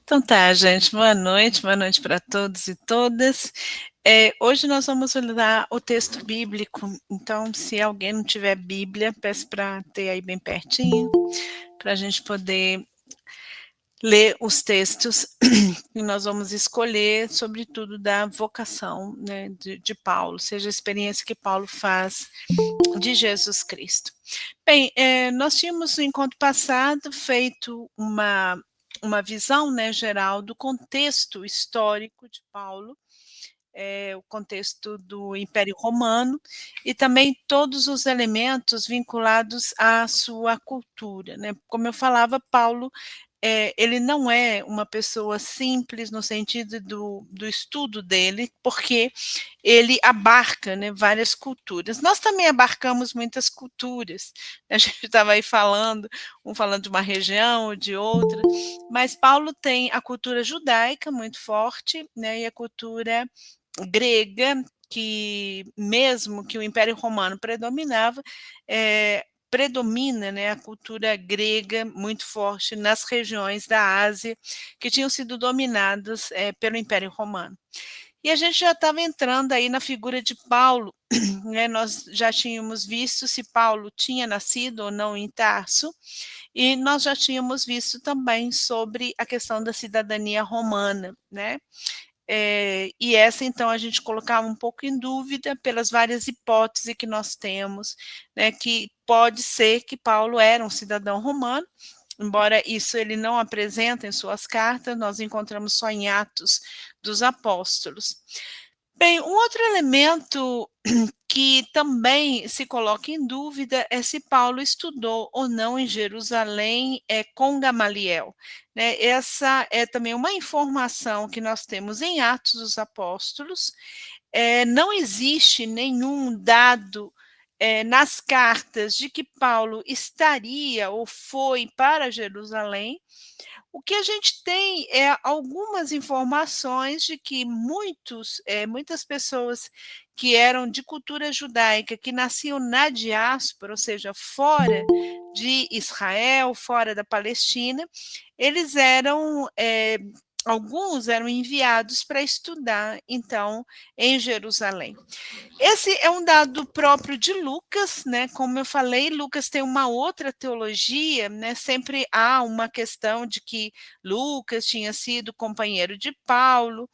Então tá, gente, boa noite para todos e todas. Hoje nós vamos olhar o texto bíblico, então se alguém não tiver Bíblia, peço para ter aí bem pertinho, para a gente poder ler os textos que nós vamos escolher, sobretudo da vocação, né, de Paulo, seja a experiência que Paulo faz de Jesus Cristo. Bem, nós tínhamos no encontro passado feito uma visão, né, geral do contexto histórico de Paulo, o contexto do Império Romano e também todos os elementos vinculados à sua cultura, né. Como eu falava, Paulo, ele não é uma pessoa simples no sentido do estudo dele, porque ele abarca, né, várias culturas. Nós também abarcamos muitas culturas, a gente estava aí falando, um falando de uma região ou de outra, mas Paulo tem a cultura judaica muito forte, né, e a cultura grega, que mesmo que o Império Romano predominava, predomina, né, a cultura grega muito forte nas regiões da Ásia que tinham sido dominadas, pelo Império Romano. E a gente já estava entrando aí na figura de Paulo, né, nós já tínhamos visto se Paulo tinha nascido ou não em Tarso, e nós já tínhamos visto também sobre a questão da cidadania romana, né. E essa então a gente colocava um pouco em dúvida pelas várias hipóteses que nós temos, né, que pode ser que Paulo era um cidadão romano, embora isso ele não apresenta em suas cartas, nós encontramos só em Atos dos Apóstolos. Bem, um outro elemento que também se coloca em dúvida é se Paulo estudou ou não em Jerusalém, com Gamaliel, né. Essa é também uma informação que nós temos em Atos dos Apóstolos, não existe nenhum dado, nas cartas de que Paulo estaria ou foi para Jerusalém. O que a gente tem é algumas informações de que muitas pessoas que eram de cultura judaica, que nasciam na diáspora, ou seja, fora de Israel, fora da Palestina, eles eram, alguns eram enviados para estudar, então, em Jerusalém. Esse é um dado próprio de Lucas, né, como eu falei, Lucas tem uma outra teologia, né, sempre há uma questão de que Lucas tinha sido companheiro de Paulo,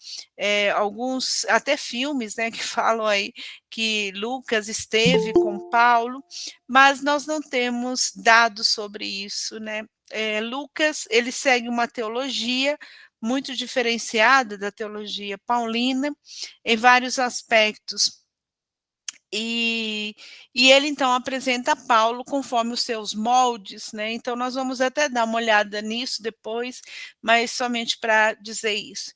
alguns até filmes, né, que falam aí que Lucas esteve com Paulo, mas nós não temos dados sobre isso, né. Lucas, ele segue uma teologia muito diferenciada da teologia paulina, em vários aspectos. E e ele então apresenta Paulo conforme os seus moldes, né, então nós vamos até dar uma olhada nisso depois, mas somente para dizer isso.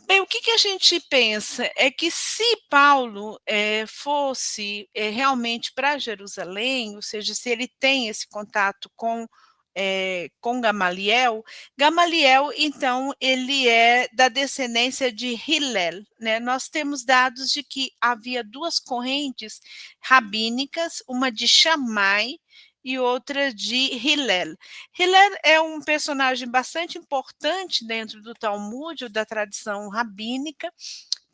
Bem, o que que a gente pensa é que se Paulo, fosse, realmente para Jerusalém, ou seja, se ele tem esse contato com Gamaliel, Gamaliel então ele é da descendência de Hillel, né, nós temos dados de que havia 2 correntes rabínicas, uma de Shammai e outra de Hillel. Hillel é um personagem bastante importante dentro do Talmud, ou da tradição rabínica,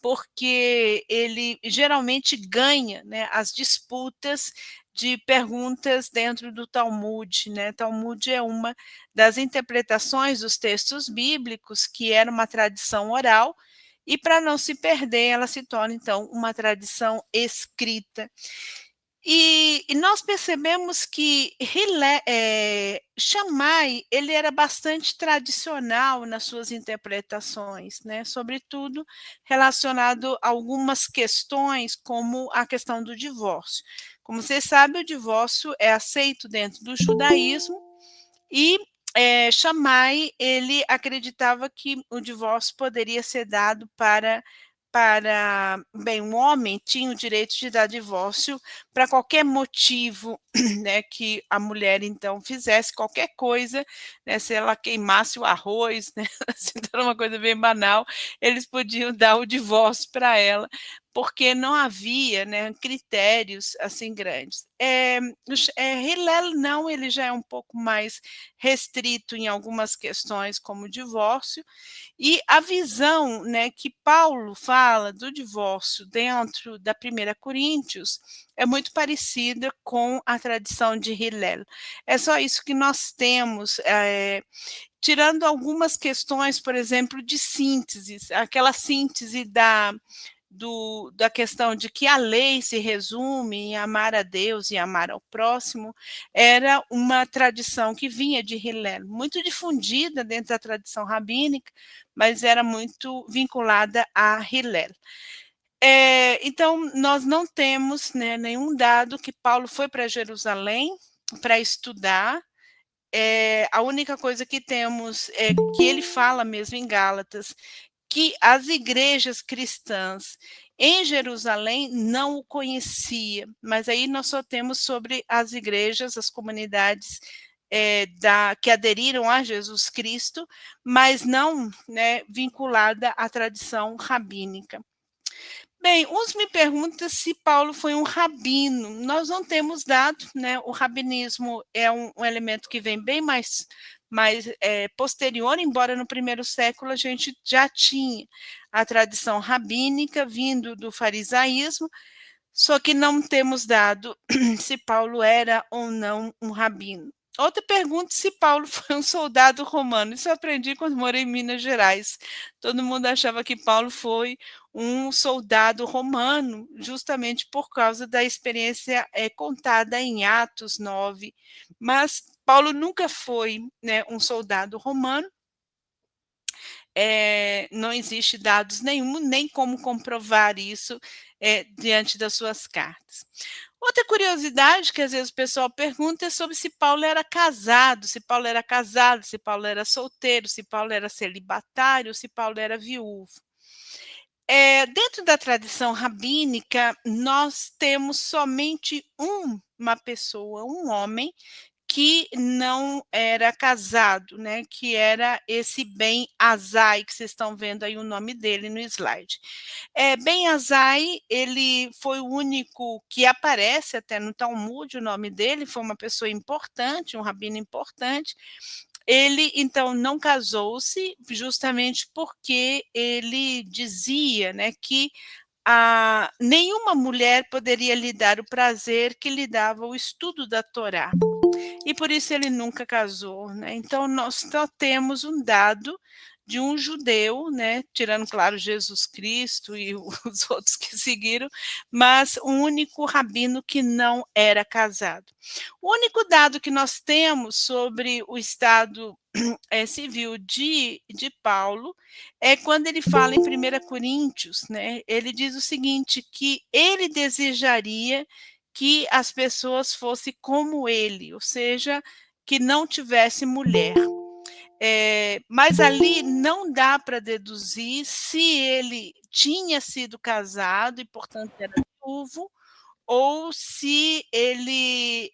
porque ele geralmente ganha, né, as disputas de perguntas dentro do Talmud, né. Talmud é uma das interpretações dos textos bíblicos, que era uma tradição oral, e para não se perder, ela se torna então uma tradição escrita. E nós percebemos que Shammai, ele era bastante tradicional nas suas interpretações, né, sobretudo relacionado a algumas questões, como a questão do divórcio. Como você sabe, o divórcio é aceito dentro do judaísmo e, Shammai, ele acreditava que o divórcio poderia ser dado bem, um homem tinha o direito de dar divórcio para qualquer motivo, né, que a mulher então fizesse qualquer coisa, né, se ela queimasse o arroz, né, assim, então era uma coisa bem banal, eles podiam dar o divórcio para ela, porque não havia, né, critérios assim grandes. Hillel não, ele já é um pouco mais restrito em algumas questões, como o divórcio, e a visão, né, que Paulo fala do divórcio dentro da Primeira Coríntios é muito parecida com a tradição de Hillel. É só isso que nós temos, tirando algumas questões, por exemplo, de síntese, aquela síntese da questão de que a lei se resume em amar a Deus e amar ao próximo, era uma tradição que vinha de Hillel, muito difundida dentro da tradição rabínica, mas era muito vinculada a Hillel. Então, nós não temos, né, nenhum dado que Paulo foi para Jerusalém para estudar. A única coisa que temos é que ele fala mesmo em Gálatas, que as igrejas cristãs em Jerusalém não o conhecia, mas aí nós só temos sobre as igrejas, as comunidades que aderiram a Jesus Cristo, mas não, né, vinculada à tradição rabínica. Bem, uns me perguntam se Paulo foi um rabino. Nós não temos dado, né? O rabinismo é um elemento que vem bem mais posterior, embora no primeiro século a gente já tinha a tradição rabínica vindo do farisaísmo, só que não temos dado se Paulo era ou não um rabino. Outra pergunta, se Paulo foi um soldado romano. Isso eu aprendi quando morei em Minas Gerais. Todo mundo achava que Paulo foi um soldado romano, justamente por causa da experiência contada em Atos 9. Mas Paulo nunca foi, né, um soldado romano. Não existe dados nenhum, nem como comprovar isso diante das suas cartas. Outra curiosidade que às vezes o pessoal pergunta é sobre se Paulo era casado, se Paulo era casado, se Paulo era solteiro, se Paulo era celibatário, se Paulo era viúvo. Dentro da tradição rabínica, nós temos somente uma pessoa, um homem, que não era casado, né, que era esse Ben Azai, que vocês estão vendo aí o nome dele no slide. Ben Azai, ele foi o único que aparece até no Talmud, o nome dele, foi uma pessoa importante, um rabino importante. Ele, então, não casou-se justamente porque ele dizia, né, que nenhuma mulher poderia lhe dar o prazer que lhe dava o estudo da Torá. E por isso ele nunca casou, né? Então nós só temos um dado de um judeu, né, tirando claro Jesus Cristo e os outros que seguiram, mas um único rabino que não era casado. O único dado que nós temos sobre o estado civil de Paulo é quando ele fala em 1 Coríntios, né? Ele diz o seguinte, que ele desejaria que as pessoas fossem como ele, ou seja, que não tivesse mulher. Mas ali não dá para deduzir se ele tinha sido casado e, portanto, era viúvo, ou se ele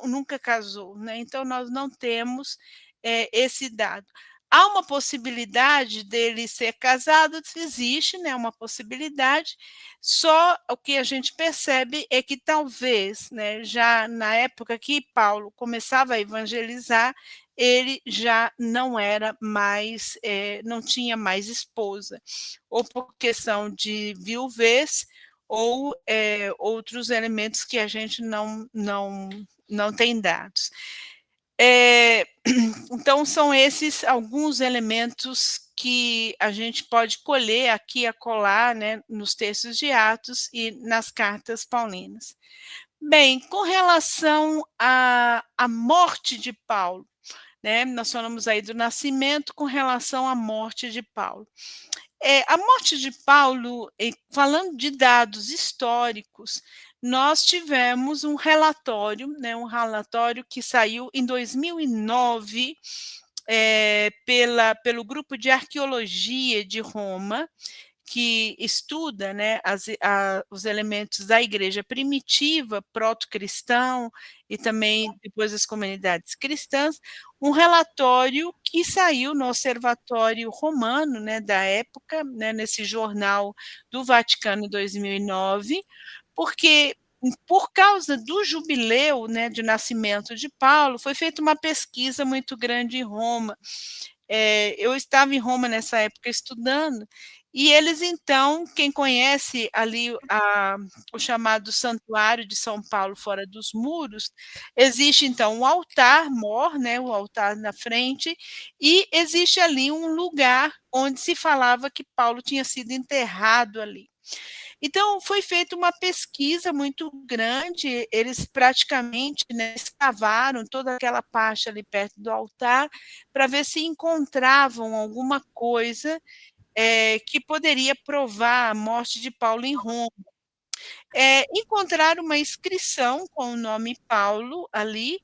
nunca casou, né? Então, nós não temos esse dado. Há uma possibilidade dele ser casado, existe, né, uma possibilidade, só o que a gente percebe é que talvez, né, já na época que Paulo começava a evangelizar, ele já não era mais, não tinha mais esposa, ou por questão de viuvez, ou outros elementos que a gente não tem dados. Então, são esses alguns elementos que a gente pode colher aqui e acolá, né, nos textos de Atos e nas cartas paulinas. Bem, com relação à morte de Paulo, né, nós falamos aí do nascimento com relação à morte de Paulo. A morte de Paulo, falando de dados históricos, nós tivemos um relatório, né, um relatório que saiu em 2009 pelo Grupo de Arqueologia de Roma, que estuda, né, os elementos da igreja primitiva, proto-cristão e também depois as comunidades cristãs, um relatório que saiu no Observatório Romano, né, da época, né, nesse jornal do Vaticano 2009, porque por causa do jubileu, né, de nascimento de Paulo, foi feita uma pesquisa muito grande em Roma. Eu estava em Roma nessa época estudando, e eles então, quem conhece ali o chamado Santuário de São Paulo fora dos muros, existe então um altar-mor, né, o altar na frente, e existe ali um lugar onde se falava que Paulo tinha sido enterrado ali. Então, foi feita uma pesquisa muito grande, eles praticamente, né, escavaram toda aquela parte ali perto do altar, para ver se encontravam alguma coisa, que poderia provar a morte de Paulo em Roma. Encontraram uma inscrição com o nome Paulo ali,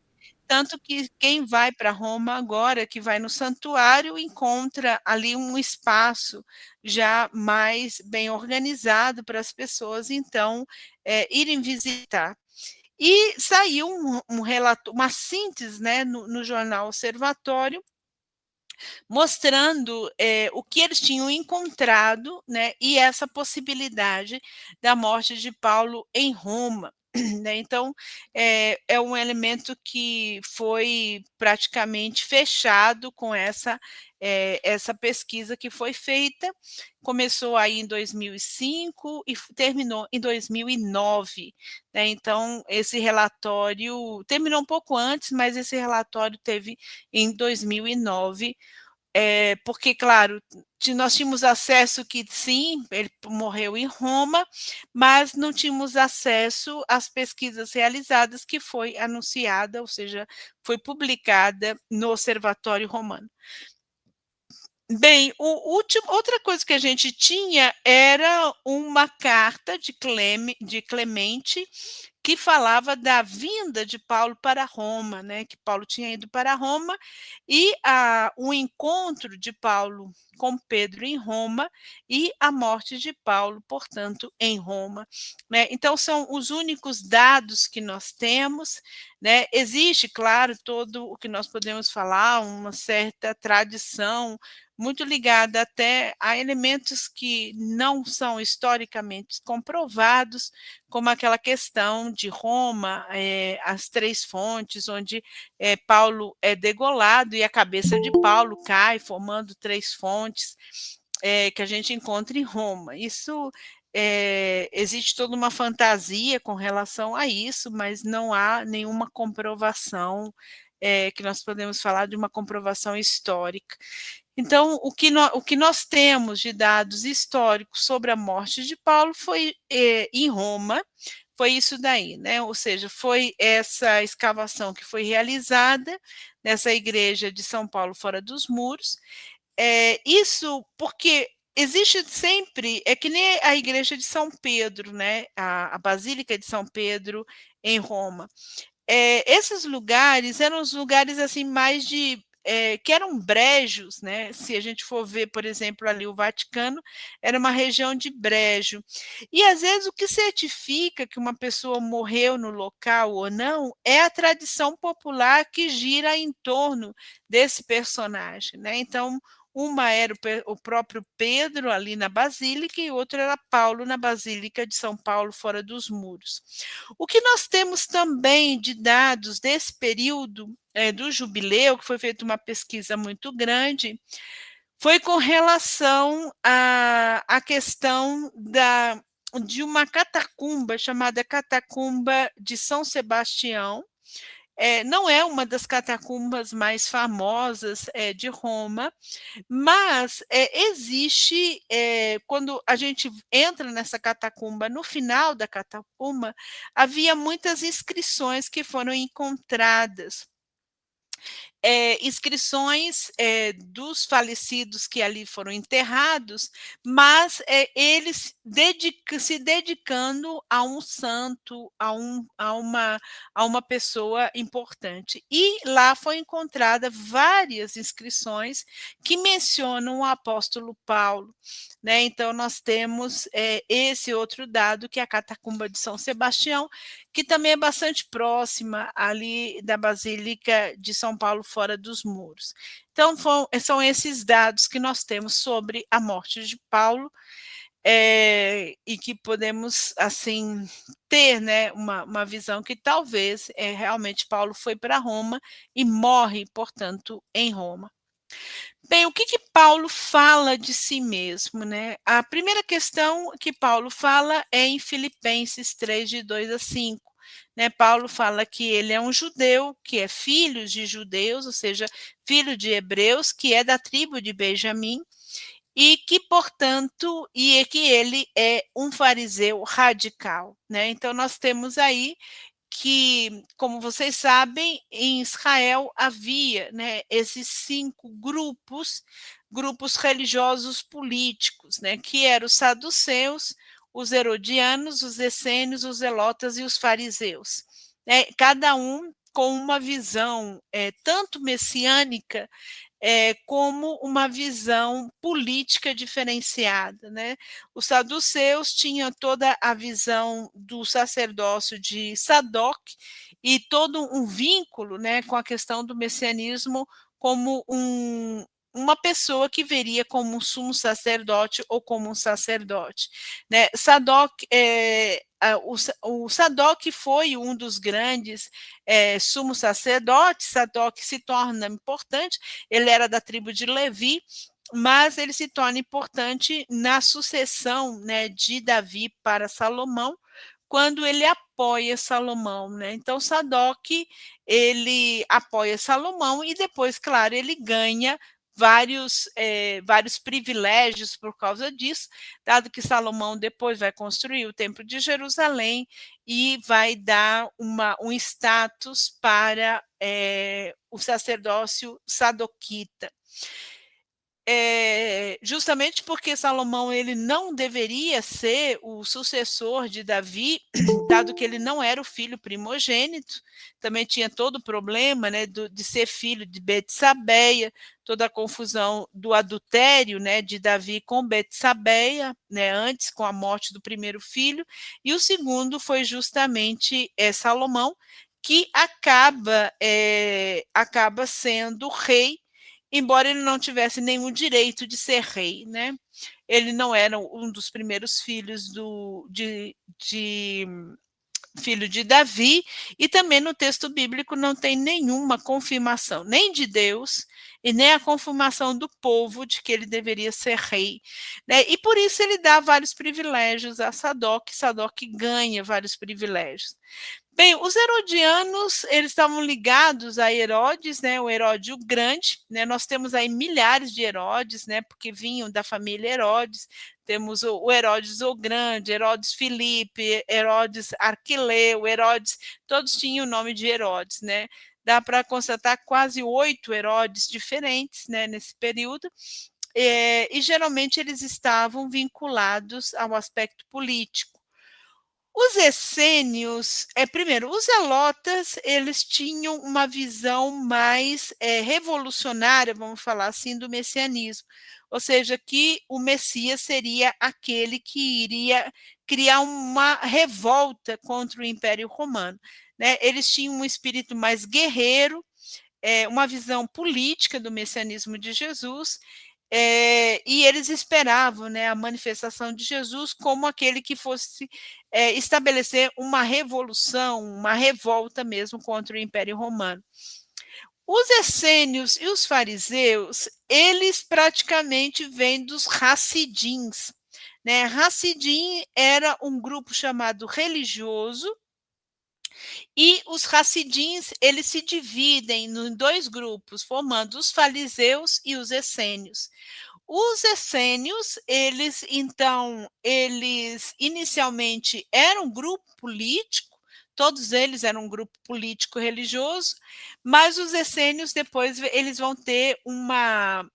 tanto que quem vai para Roma agora, que vai no santuário, encontra ali um espaço já mais bem organizado para as pessoas, então, irem visitar. E saiu um relato uma síntese, né, no jornal Observatório, mostrando, o que eles tinham encontrado, né, e essa possibilidade da morte de Paulo em Roma, né. Então, é um elemento que foi praticamente fechado com essa pesquisa que foi feita. Começou aí em 2005 e terminou em 2009, né. Então esse relatório terminou um pouco antes, mas esse relatório teve em 2009, porque, claro, nós tínhamos acesso que sim, ele morreu em Roma, mas não tínhamos acesso às pesquisas realizadas que foi anunciada, ou seja, foi publicada no Observatório Romano. Bem, o último outra coisa que a gente tinha era uma carta de Clemente, que falava da vinda de Paulo para Roma, né, que Paulo tinha ido para Roma, e o encontro de Paulo com Pedro em Roma, e a morte de Paulo, portanto, em Roma, né. Então são os únicos dados que nós temos, né. Existe, claro, todo o que nós podemos falar, uma certa tradição muito ligada até a elementos que não são historicamente comprovados, como aquela questão de Roma, as 3 fontes, onde, Paulo é degolado e a cabeça de Paulo cai, formando 3 fontes, que a gente encontra em Roma. Isso, existe toda uma fantasia com relação a isso, mas não há nenhuma comprovação, que nós podemos falar de uma comprovação histórica. Então, o que nós temos de dados históricos sobre a morte de Paulo foi, em Roma, foi isso daí, né, ou seja, foi essa escavação que foi realizada nessa igreja de São Paulo fora dos muros, isso porque existe sempre é que nem a igreja de São Pedro, né, a Basílica de São Pedro em Roma. Esses lugares eram os lugares, assim, mais que eram brejos, né, se a gente for ver, por exemplo, ali o Vaticano, era uma região de brejo. E às vezes o que certifica que uma pessoa morreu no local ou não, é a tradição popular que gira em torno desse personagem, né. Então, uma era o próprio Pedro ali na basílica e outra era Paulo na Basílica de São Paulo fora dos muros. O que nós temos também de dados desse período, do jubileu, que foi feita uma pesquisa muito grande, foi com relação à questão de uma catacumba chamada Catacumba de São Sebastião. Não é uma das catacumbas mais famosas, de Roma, mas, existe, quando a gente entra nessa catacumba, no final da catacumba, havia muitas inscrições que foram encontradas. inscrições dos falecidos que ali foram enterrados, mas eles se dedicando a um santo, a uma pessoa importante. E lá foi encontrada várias inscrições que mencionam o apóstolo Paulo. Né? Então, nós temos esse outro dado, que é a catacumba de São Sebastião, que também é bastante próxima ali da Basílica de São Paulo, fora dos muros. Então, são esses dados que nós temos sobre a morte de Paulo, e que podemos, assim, ter, né, uma visão que talvez realmente Paulo foi para Roma e morre, portanto, em Roma. Bem, o que Paulo fala de si mesmo, né? A primeira questão que Paulo fala é em Filipenses 3, de 2 a 5. Né? Paulo fala que ele é um judeu, que é filho de judeus, ou seja, filho de hebreus, que é da tribo de Benjamim, e que, portanto, e que ele é um fariseu radical. Né? Então, nós temos aí que, como vocês sabem, em Israel havia, né, esses 5 grupos religiosos políticos, né, que eram os saduceus, os herodianos, os essênios, os zelotas e os fariseus. Né, cada um com uma visão tanto messiânica como uma visão política diferenciada. Né? Os saduceus tinham toda a visão do sacerdócio de Sadoc e todo um vínculo, né, com a questão do messianismo como uma pessoa que veria como um sumo sacerdote ou como um sacerdote. Né? O Sadoc foi um dos grandes sumos sacerdotes. Sadoc se torna importante, ele era da tribo de Levi, mas ele se torna importante na sucessão, né, de Davi para Salomão, quando ele apoia Salomão. Né? Então, Sadoc, ele apoia Salomão e depois, claro, ele ganha vários privilégios por causa disso, dado que Salomão depois vai construir o Templo de Jerusalém e vai dar um status para o sacerdócio sadoquita. Justamente porque Salomão ele não deveria ser o sucessor de Davi, dado que ele não era o filho primogênito, também tinha todo o problema, né, de ser filho de Betsabeia, toda a confusão do adultério, né, de Davi com Betsabeia, né, antes, com a morte do primeiro filho, e o segundo foi justamente Salomão, que acaba sendo rei, embora ele não tivesse nenhum direito de ser rei. Né? Ele não era um dos primeiros filhos filho de Davi, e também no texto bíblico não tem nenhuma confirmação, nem de Deus, e nem a confirmação do povo de que ele deveria ser rei. Né? E por isso ele dá vários privilégios a Sadoc ganha vários privilégios. Bem, os herodianos, eles estavam ligados a Herodes, né, o Herodes o Grande, né, nós temos aí milhares de Herodes, né, porque vinham da família Herodes, temos o Herodes o Grande, Herodes Filipe, Herodes Arquileu, Herodes, todos tinham o nome de Herodes, né, dá para constatar quase 8 Herodes diferentes, né, nesse período, e geralmente eles estavam vinculados ao aspecto político. Os essênios, primeiro, os zelotas, eles tinham uma visão mais revolucionária, vamos falar assim, do messianismo, ou seja, que o Messias seria aquele que iria criar uma revolta contra o Império Romano. Né? Eles tinham um espírito mais guerreiro, uma visão política do messianismo de Jesus, e eles esperavam, né, a manifestação de Jesus como aquele que fosse estabelecer uma revolução, uma revolta mesmo contra o Império Romano. Os essênios e os fariseus, eles praticamente vêm dos Hassidins. Né? Hassidim era um grupo chamado religioso, e os Hassidins, eles se dividem em 2 grupos, formando os fariseus e os essênios. Os essênios, eles inicialmente eram um grupo político, todos eles eram um grupo político religioso, mas os essênios depois eles vão ter uma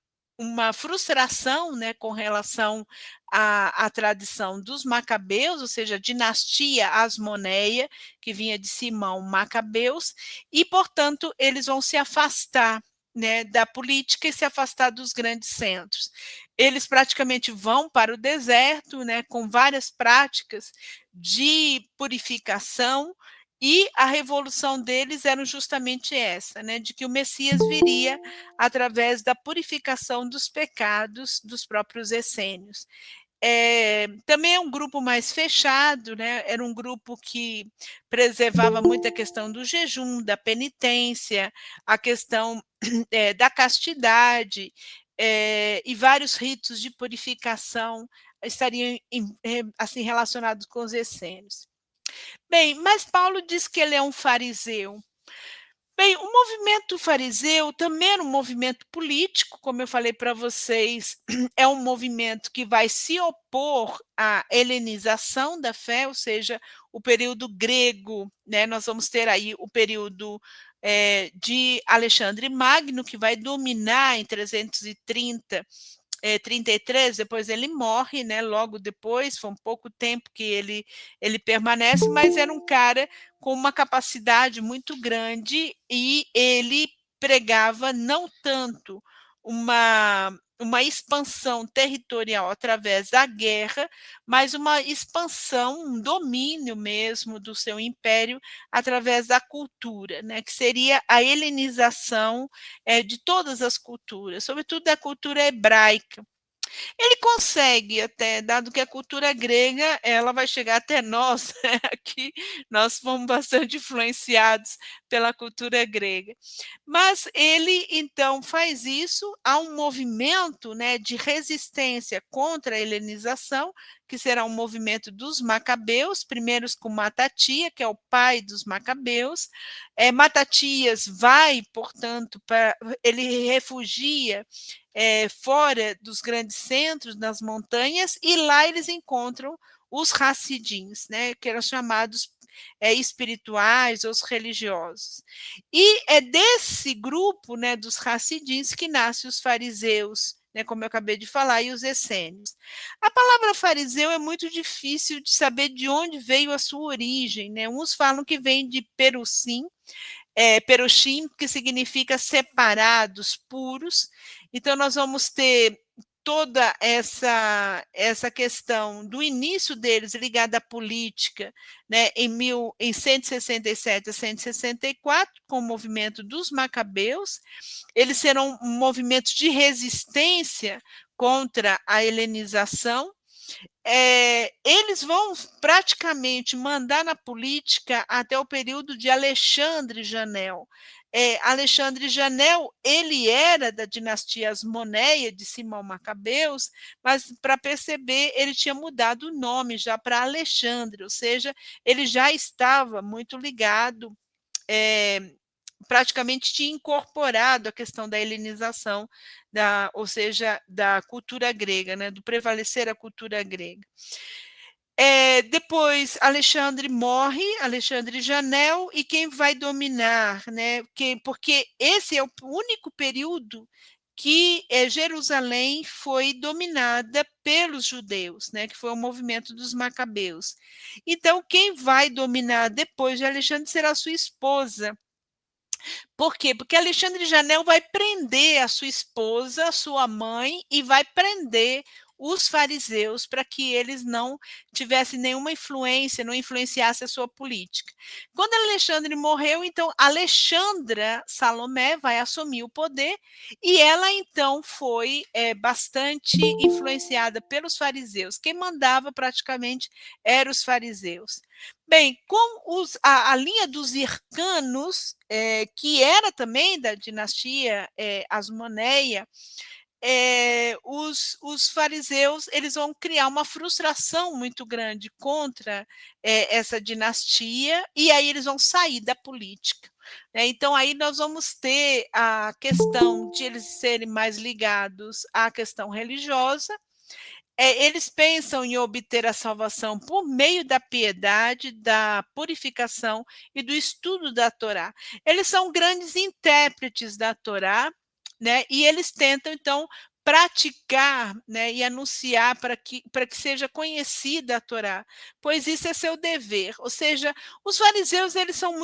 frustração, né, com relação à tradição dos macabeus, ou seja, a dinastia Asmoneia, que vinha de Simão Macabeus, e, portanto, eles vão se afastar, né, da política e se afastar dos grandes centros. Eles praticamente vão para o deserto, né, com várias práticas de purificação, e a revolução deles era justamente essa, né, de que o Messias viria através da purificação dos pecados dos próprios essênios. Também é um grupo mais fechado, né, era um grupo que preservava muito a questão do jejum, da penitência, a questão da castidade, e vários ritos de purificação estariam assim relacionados com os essênios. Bem, mas Paulo diz que ele é um fariseu. Bem, o movimento fariseu também era um movimento político, como eu falei para vocês, é um movimento que vai se opor à helenização da fé, ou seja, o período grego, né, nós vamos ter aí o período de Alexandre Magno, que vai dominar em 330 33, depois ele morre, né? Logo depois, foi um pouco tempo que ele permanece, mas era um cara com uma capacidade muito grande e ele pregava não tanto uma expansão territorial através da guerra, mas uma expansão, um domínio mesmo do seu império através da cultura, né, que seria a helenização de todas as culturas, sobretudo da cultura hebraica. Ele consegue até, dado que a cultura grega, ela vai chegar até nós, né, aqui nós fomos bastante influenciados pela cultura grega. Mas ele então faz isso, há um movimento, né, de resistência contra a helenização, que será um movimento dos macabeus, primeiros com Matatia, que é o pai dos macabeus. Matatias vai, portanto, ele refugia fora dos grandes centros, nas montanhas, e lá eles encontram os Hassidins, né, que eram chamados espirituais ou os religiosos. E é desse grupo, né, dos Hassidins, que nascem os fariseus, né, como eu acabei de falar, e os essênios. A palavra fariseu é muito difícil de saber de onde veio a sua origem, né? Uns falam que vem de Perusim, Perushim, que significa separados, puros. Então, nós vamos ter toda essa questão do início deles ligada à política, né, em 167 a 164, com o movimento dos macabeus. Eles serão movimentos de resistência contra a helenização. Eles vão praticamente mandar na política até o período de Alexandre Janel. Alexandre Janel, ele era da dinastia Asmoneia, de Simão Macabeus, mas para perceber, ele tinha mudado o nome já para Alexandre, ou seja, ele já estava muito ligado, praticamente tinha incorporado a questão da helenização, ou seja, da cultura grega, né, do prevalecer a cultura grega. Depois Alexandre morre, Alexandre Janel, e quem vai dominar, né? Porque esse é o único período que Jerusalém foi dominada pelos judeus, né? Que foi o movimento dos macabeus. Então, quem vai dominar depois de Alexandre será sua esposa. Por quê? Porque Alexandre Janel vai prender a sua esposa, a sua mãe, e vai prender os fariseus para que eles não tivessem nenhuma influência, não influenciassem a sua política. Quando Alexandre morreu, então Alexandra Salomé vai assumir o poder, e ela então foi bastante influenciada pelos fariseus. Quem mandava praticamente eram os fariseus. Bem, com a linha dos Hircanos, que era também da dinastia Asmoneia, os fariseus eles vão criar uma frustração muito grande contra essa dinastia, e aí eles vão sair da política. Né? Então, aí nós vamos ter a questão de eles serem mais ligados à questão religiosa, eles pensam em obter a salvação por meio da piedade, da purificação e do estudo da Torá. Eles são grandes intérpretes da Torá, né, e eles tentam então praticar, né, e anunciar para que seja conhecida a Torá, pois isso é seu dever. Ou seja, os fariseus eles são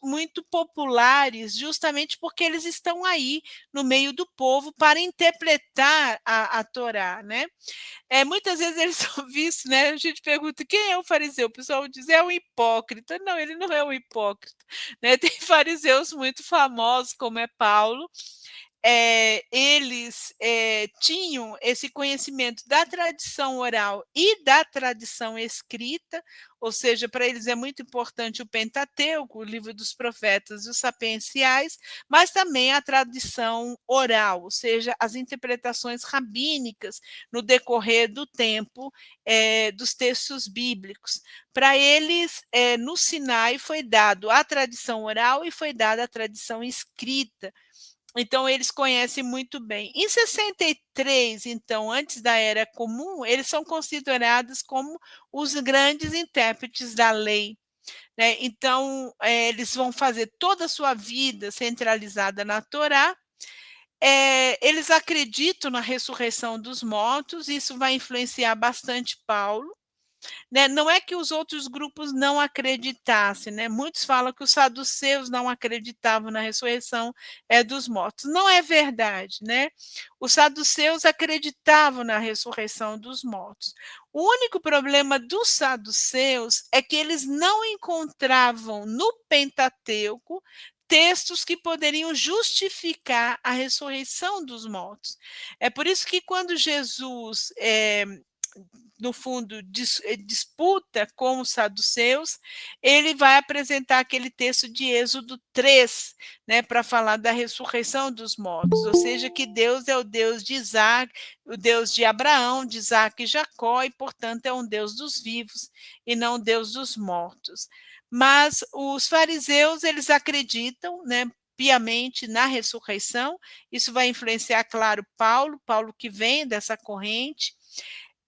muito populares, justamente porque eles estão aí no meio do povo para interpretar a Torá, né? Muitas vezes eles são vistos, né, a gente pergunta: "Quem é o fariseu?", o pessoal diz: "É um hipócrita". Não, ele não é um hipócrita, né, tem fariseus muito famosos, como é Paulo, eles, tinham esse conhecimento da tradição oral e da tradição escrita, ou seja, para eles é muito importante o Pentateuco, o livro dos profetas e os sapienciais, mas também a tradição oral, ou seja, as interpretações rabínicas no decorrer do tempo, dos textos bíblicos. Para eles, no Sinai foi dado a tradição oral e foi dada a tradição escrita. Então eles conhecem muito bem. Em 63, então, antes da Era Comum, eles são considerados como os grandes intérpretes da lei, né. Então, eles vão fazer toda a sua vida centralizada na Torá. Eles acreditam na ressurreição dos mortos, isso vai influenciar bastante Paulo, né, não é que os outros grupos não acreditassem, né, muitos falam que os saduceus não acreditavam na ressurreição, dos mortos. Não é verdade, né. Os saduceus acreditavam na ressurreição dos mortos. O único problema dos saduceus é que eles não encontravam no Pentateuco textos que poderiam justificar a ressurreição dos mortos. É por isso que quando Jesus, no fundo, disputa com os saduceus, ele vai apresentar aquele texto de Êxodo 3, né, para falar da ressurreição dos mortos, ou seja, que Deus é o Deus de Isaac, o Deus de Abraão, de Isaac e Jacó, e, portanto, é um Deus dos vivos e não Deus dos mortos. Mas os fariseus, eles acreditam, né, piamente na ressurreição, isso vai influenciar, claro, Paulo que vem dessa corrente,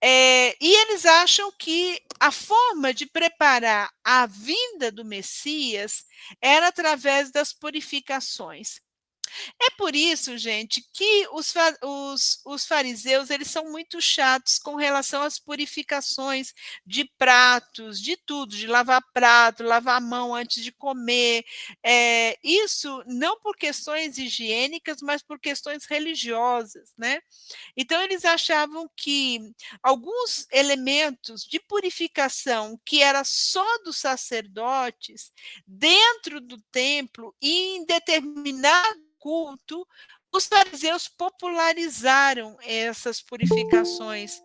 e eles acham que a forma de preparar a vinda do Messias era através das purificações. É por isso, gente, que os fariseus eles são muito chatos com relação às purificações de pratos, de tudo, de lavar prato, lavar a mão antes de comer. Isso não por questões higiênicas, mas por questões religiosas, né. Então eles achavam que alguns elementos de purificação que era só dos sacerdotes, dentro do templo e em determinado culto, os fariseus popularizaram essas purificações,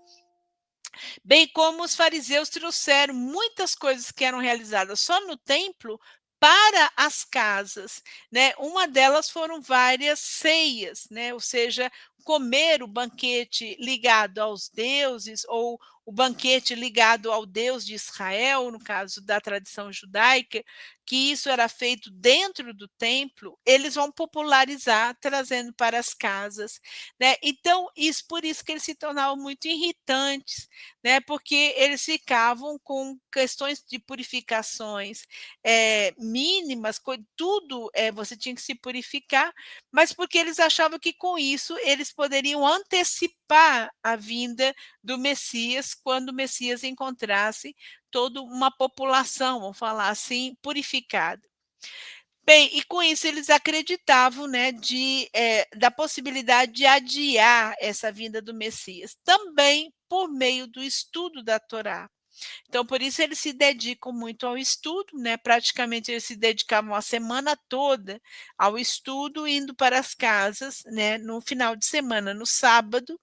bem como os fariseus trouxeram muitas coisas que eram realizadas só no templo para as casas, né? Uma delas foram várias ceias, né? Ou seja, comer o banquete ligado aos deuses ou o banquete ligado ao Deus de Israel, no caso da tradição judaica, que isso era feito dentro do templo, eles vão popularizar, trazendo para as casas, né? Então, isso por isso que eles se tornavam muito irritantes, né, porque eles ficavam com questões de purificações, mínimas, tudo, você tinha que se purificar, mas porque eles achavam que com isso eles poderiam antecipar a vinda do Messias, quando o Messias encontrasse toda uma população, vamos falar assim, purificada. Bem, e com isso eles acreditavam, né, da possibilidade de adiar essa vinda do Messias, também por meio do estudo da Torá. Então, por isso eles se dedicam muito ao estudo, né, praticamente eles se dedicavam a semana toda ao estudo, indo para as casas, né, no final de semana, no sábado,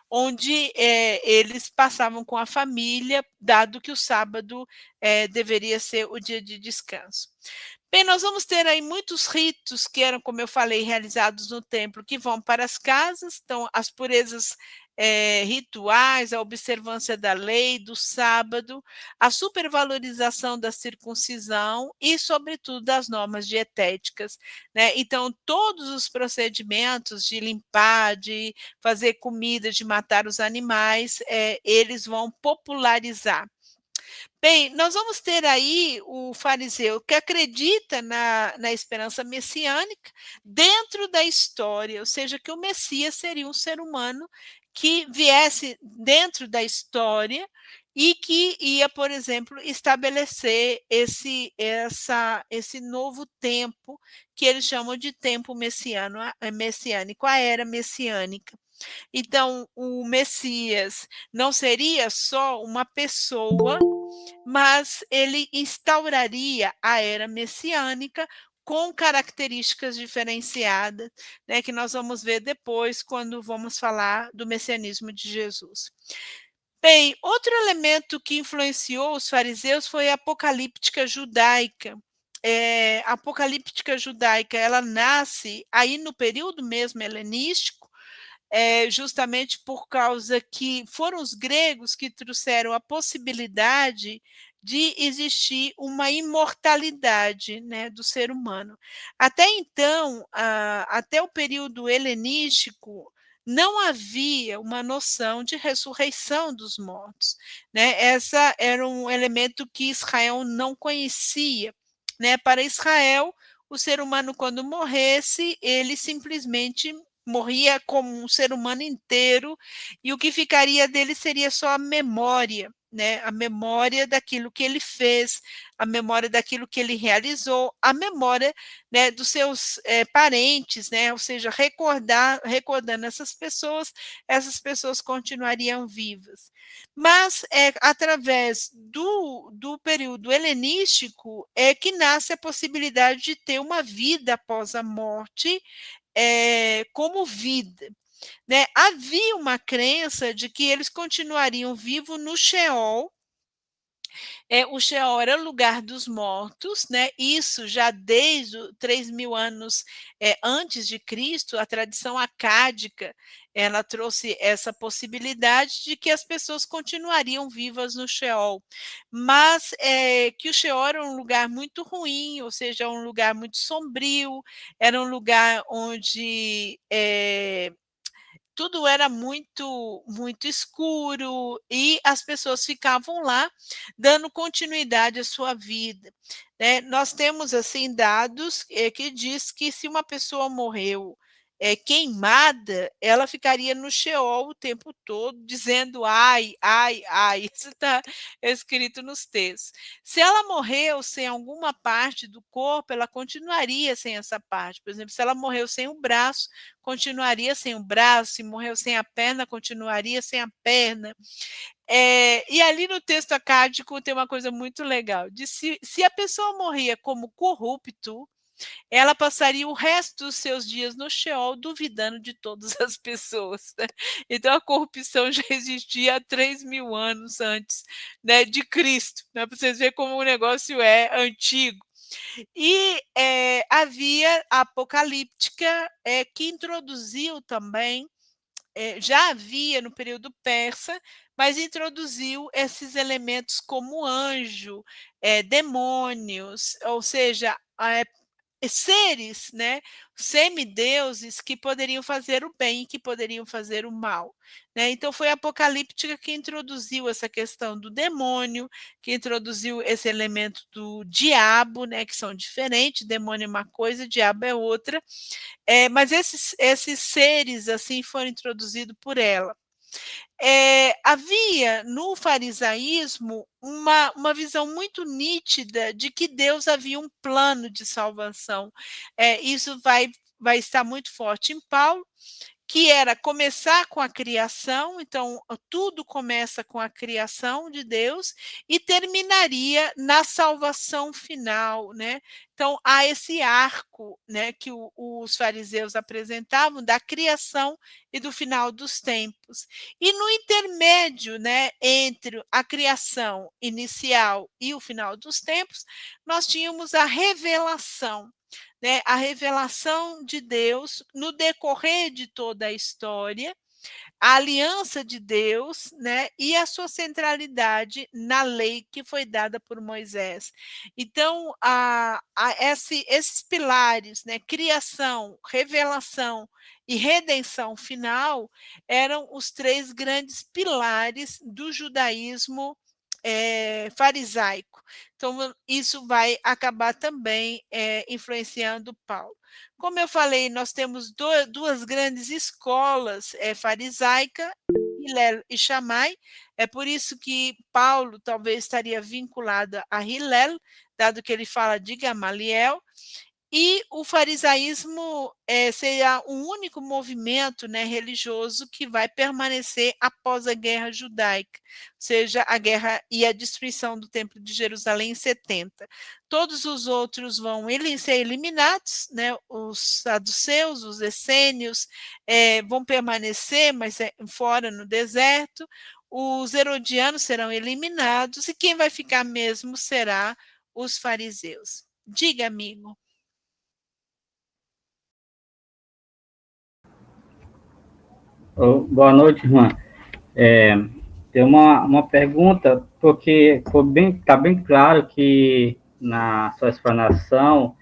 onde, eles passavam com a família, dado que o sábado, deveria ser o dia de descanso. Bem, nós vamos ter aí muitos ritos que eram, como eu falei, realizados no templo, que vão para as casas, então as purezas, rituais, a observância da lei, do sábado, a supervalorização da circuncisão e, sobretudo, das normas dietéticas, né. Então, todos os procedimentos de limpar, de fazer comida, de matar os animais, eles vão popularizar. Bem, nós vamos ter aí o fariseu que acredita na esperança messiânica dentro da história, ou seja, que o Messias seria um ser humano que viesse dentro da história e que ia, por exemplo, estabelecer esse novo tempo que eles chamam de tempo messiânico, a era messiânica. Então, o Messias não seria só uma pessoa, mas ele instauraria a era messiânica com características diferenciadas, né, que nós vamos ver depois quando vamos falar do messianismo de Jesus. Bem, outro elemento que influenciou os fariseus foi a apocalíptica judaica. A apocalíptica judaica, ela nasce aí no período mesmo helenístico, justamente por causa que foram os gregos que trouxeram a possibilidade de existir uma imortalidade, né, do ser humano. Até então, até o período helenístico, não havia uma noção de ressurreição dos mortos, né. Essa era um elemento que Israel não conhecia, né. Para Israel, o ser humano quando morresse, ele simplesmente morria como um ser humano inteiro, e o que ficaria dele seria só a memória, né, a memória daquilo que ele fez, a memória daquilo que ele realizou, a memória, né, dos seus, parentes, né, ou seja, recordando essas pessoas continuariam vivas. Mas, através do período helenístico, é que nasce a possibilidade de ter uma vida após a morte, como vida, né. Havia uma crença de que eles continuariam vivos no Sheol. O Sheol era o lugar dos mortos, né, isso já desde o 3.000 anos, antes de Cristo, a tradição acádica, ela trouxe essa possibilidade de que as pessoas continuariam vivas no Sheol, mas, que o Sheol era um lugar muito ruim, ou seja, um lugar muito sombrio, era um lugar onde, tudo era muito escuro e as pessoas ficavam lá dando continuidade à sua vida, né. Nós temos, assim, dados, que diz que se uma pessoa morreu, queimada, ela ficaria no Sheol o tempo todo dizendo: "Ai, ai, ai", isso está escrito nos textos. Se ela morreu sem alguma parte do corpo, ela continuaria sem essa parte, por exemplo, se ela morreu sem o braço, continuaria sem o braço, se morreu sem a perna, continuaria sem a perna. E ali no texto acádico tem uma coisa muito legal, de se a pessoa morria como corrupto, ela passaria o resto dos seus dias no Sheol duvidando de todas as pessoas, né. Então a corrupção já existia há 3.000 anos antes, né, de Cristo, né, para vocês verem como o negócio é antigo. E, havia a apocalíptica, que introduziu também, já havia no período persa, mas introduziu esses elementos como anjo, demônios, ou seja, seres, né, semideuses que poderiam fazer o bem e que poderiam fazer o mal, né. Então foi a apocalíptica que introduziu essa questão do demônio, que introduziu esse elemento do diabo, né, que são diferentes, demônio é uma coisa, diabo é outra, mas esses seres, assim, foram introduzidos por ela. Havia no farisaísmo uma visão muito nítida de que Deus havia um plano de salvação. Isso vai estar muito forte em Paulo, que era começar com a criação, então tudo começa com a criação de Deus e terminaria na salvação final, né. Então há esse arco, né, que os fariseus apresentavam da criação e do final dos tempos. E no intermédio, né, entre a criação inicial e o final dos tempos, nós tínhamos a revelação, né, a revelação de Deus no decorrer de toda a história, a aliança de Deus, né, e a sua centralidade na lei que foi dada por Moisés. Então, esses pilares, né, criação, revelação e redenção final, eram os três grandes pilares do judaísmo farisaico. Então, isso vai acabar também influenciando Paulo. Como eu falei, nós temos duas grandes escolas farisaica, Hillel e Shammai. É por isso que Paulo talvez estaria vinculado a Hillel, dado que ele fala de Gamaliel. E o farisaísmo seria o único movimento, né, religioso que vai permanecer após a guerra judaica, ou seja, a guerra e a destruição do Templo de Jerusalém em 70. Todos os outros vão ser eliminados, né, os saduceus, os essênios vão permanecer, mas fora no deserto. Os herodianos serão eliminados e quem vai ficar mesmo será os fariseus. Diga, amigo. Boa noite, irmã. É, tem uma pergunta, porque está bem claro que na sua explanação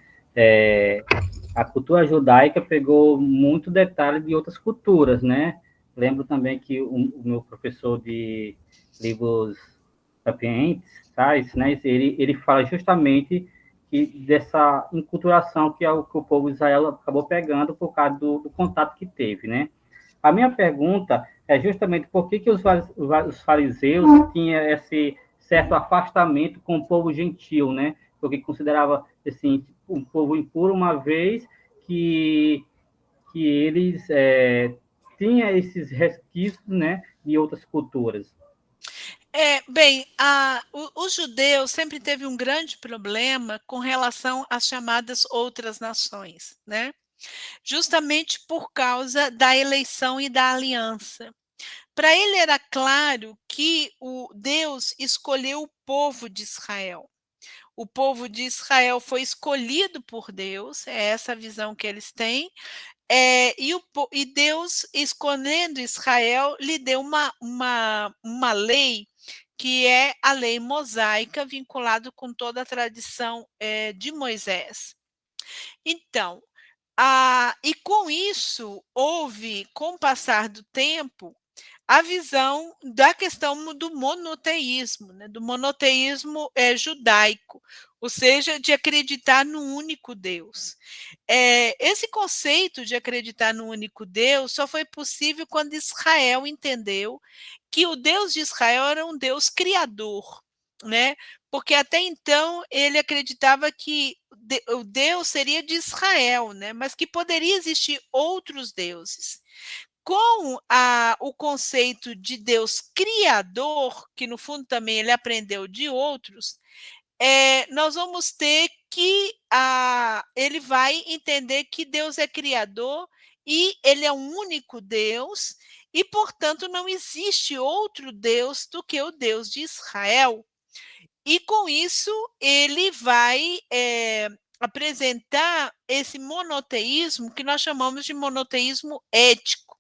a cultura judaica pegou muito detalhe de outras culturas, né? Lembro também que o meu professor de livros sapientes, Tais, né? Ele fala justamente dessa enculturação que o povo de Israel acabou pegando por causa do contato que teve, né? A minha pergunta é justamente por que os fariseus tinham esse certo afastamento com o povo gentil, né? Porque considerava assim, um povo impuro, uma vez que eles tinham esses resquícios, né, de outras culturas. Bem, os judeus sempre teve um grande problema com relação às chamadas outras nações, né? Justamente por causa da eleição e da aliança. Para ele era claro que o Deus escolheu o povo de Israel. O povo de Israel foi escolhido por Deus, é essa a visão que eles têm, e Deus, escolhendo Israel, lhe deu uma lei que é a lei mosaica, vinculado com toda a tradição de Moisés. Então, e com isso, houve, com o passar do tempo, a visão da questão do monoteísmo, né, do monoteísmo judaico, ou seja, de acreditar no único Deus. Esse conceito de acreditar no único Deus só foi possível quando Israel entendeu que o Deus de Israel era um Deus criador, né? Porque até então ele acreditava que o Deus seria de Israel, né? Mas que poderia existir outros deuses. Com o conceito de Deus criador, que no fundo também ele aprendeu de outros, nós vamos ter que ele vai entender que Deus é criador e ele é um único Deus, e, portanto, não existe outro Deus do que o Deus de Israel. E com isso ele vai apresentar esse monoteísmo que nós chamamos de monoteísmo ético.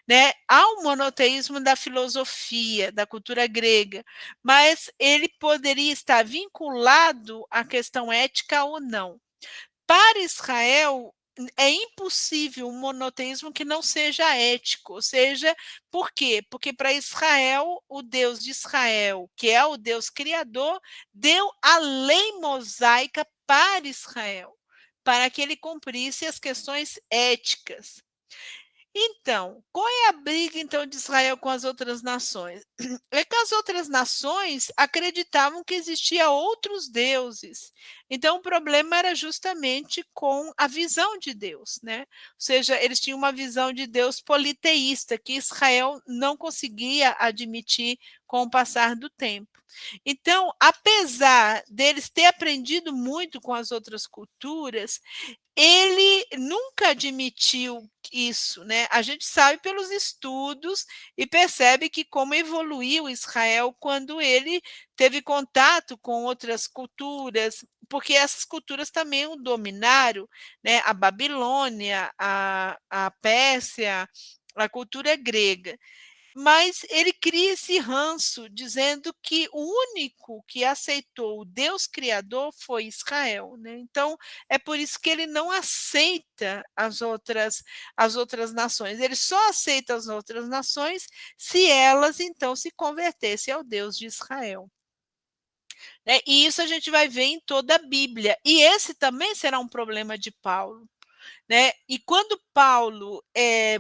Né? Há um monoteísmo da filosofia, da cultura grega, mas ele poderia estar vinculado à questão ética ou não. Para Israel, é impossível um monoteísmo que não seja ético, ou seja, por quê? Porque para Israel, o Deus de Israel, que é o Deus criador, deu a lei mosaica para Israel, para que ele cumprisse as questões éticas. Então, qual é a briga então de Israel com as outras nações? É que as outras nações acreditavam que existia outros deuses. Então, o problema era justamente com a visão de Deus, né? Ou seja, eles tinham uma visão de Deus politeísta que Israel não conseguia admitir com o passar do tempo. Então, apesar deles ter aprendido muito com as outras culturas, ele nunca admitiu isso, né? A gente sabe pelos estudos e percebe que como evoluiu Israel quando ele teve contato com outras culturas, porque essas culturas também o dominaram, né? A Babilônia, a Pérsia, a cultura grega. Mas ele cria esse ranço, dizendo que o único que aceitou o Deus criador foi Israel, né. Então, é por isso que ele não aceita as outras nações, ele só aceita as outras nações se elas, então, se convertessem ao Deus de Israel. Né, e isso a gente vai ver em toda a Bíblia, e esse também será um problema de Paulo, né. E quando Paulo,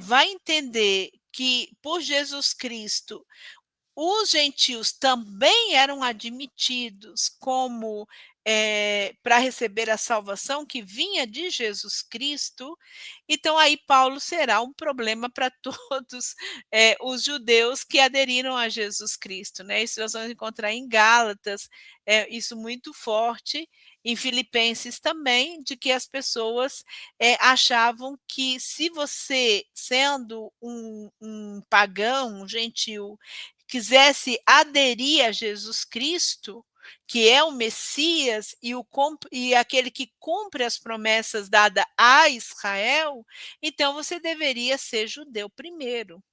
vai entender que por Jesus Cristo os gentios também eram admitidos como, para receber a salvação que vinha de Jesus Cristo, então aí Paulo será um problema para todos, os judeus que aderiram a Jesus Cristo, né. Isso nós vamos encontrar em Gálatas, isso muito forte, em Filipenses também, de que as pessoas, achavam que se você, sendo um pagão, um gentil, quisesse aderir a Jesus Cristo, que é o Messias e aquele que cumpre as promessas dadas a Israel, então você deveria ser judeu primeiro.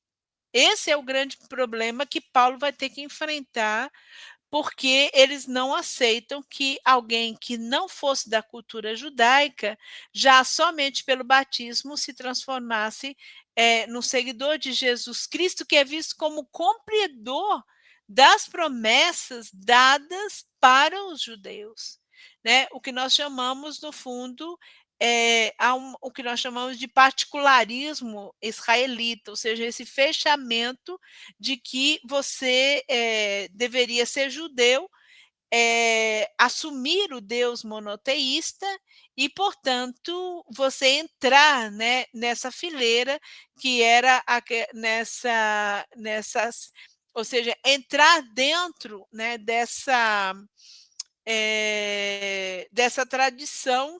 Esse é o grande problema que Paulo vai ter que enfrentar, porque eles não aceitam que alguém que não fosse da cultura judaica, já somente pelo batismo se transformasse, no seguidor de Jesus Cristo, que é visto como cumpridor das promessas dadas para os judeus, né. O que nós chamamos, no fundo, o que nós chamamos de particularismo israelita, ou seja, esse fechamento de que você, deveria ser judeu, assumir o Deus monoteísta e, portanto, você entrar, né, nessa fileira que era nessas, ou seja, entrar dentro, né, dessa tradição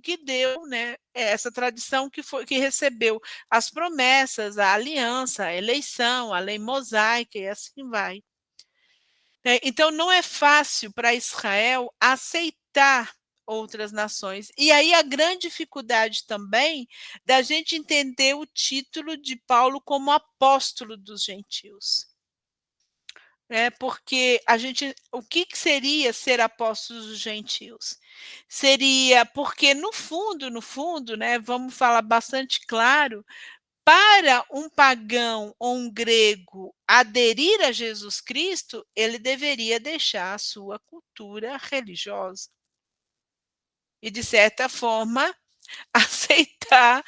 que deu, né, essa tradição que recebeu as promessas, a aliança, a eleição, a lei mosaica e assim vai. Então não é fácil para Israel aceitar outras nações. E aí a grande dificuldade também da gente entender o título de Paulo como apóstolo dos gentios. Porque o que que seria ser apóstolo dos gentios? Seria porque no fundo, né, vamos falar bastante claro, para um pagão ou um grego aderir a Jesus Cristo, ele deveria deixar a sua cultura religiosa e, de certa forma, aceitar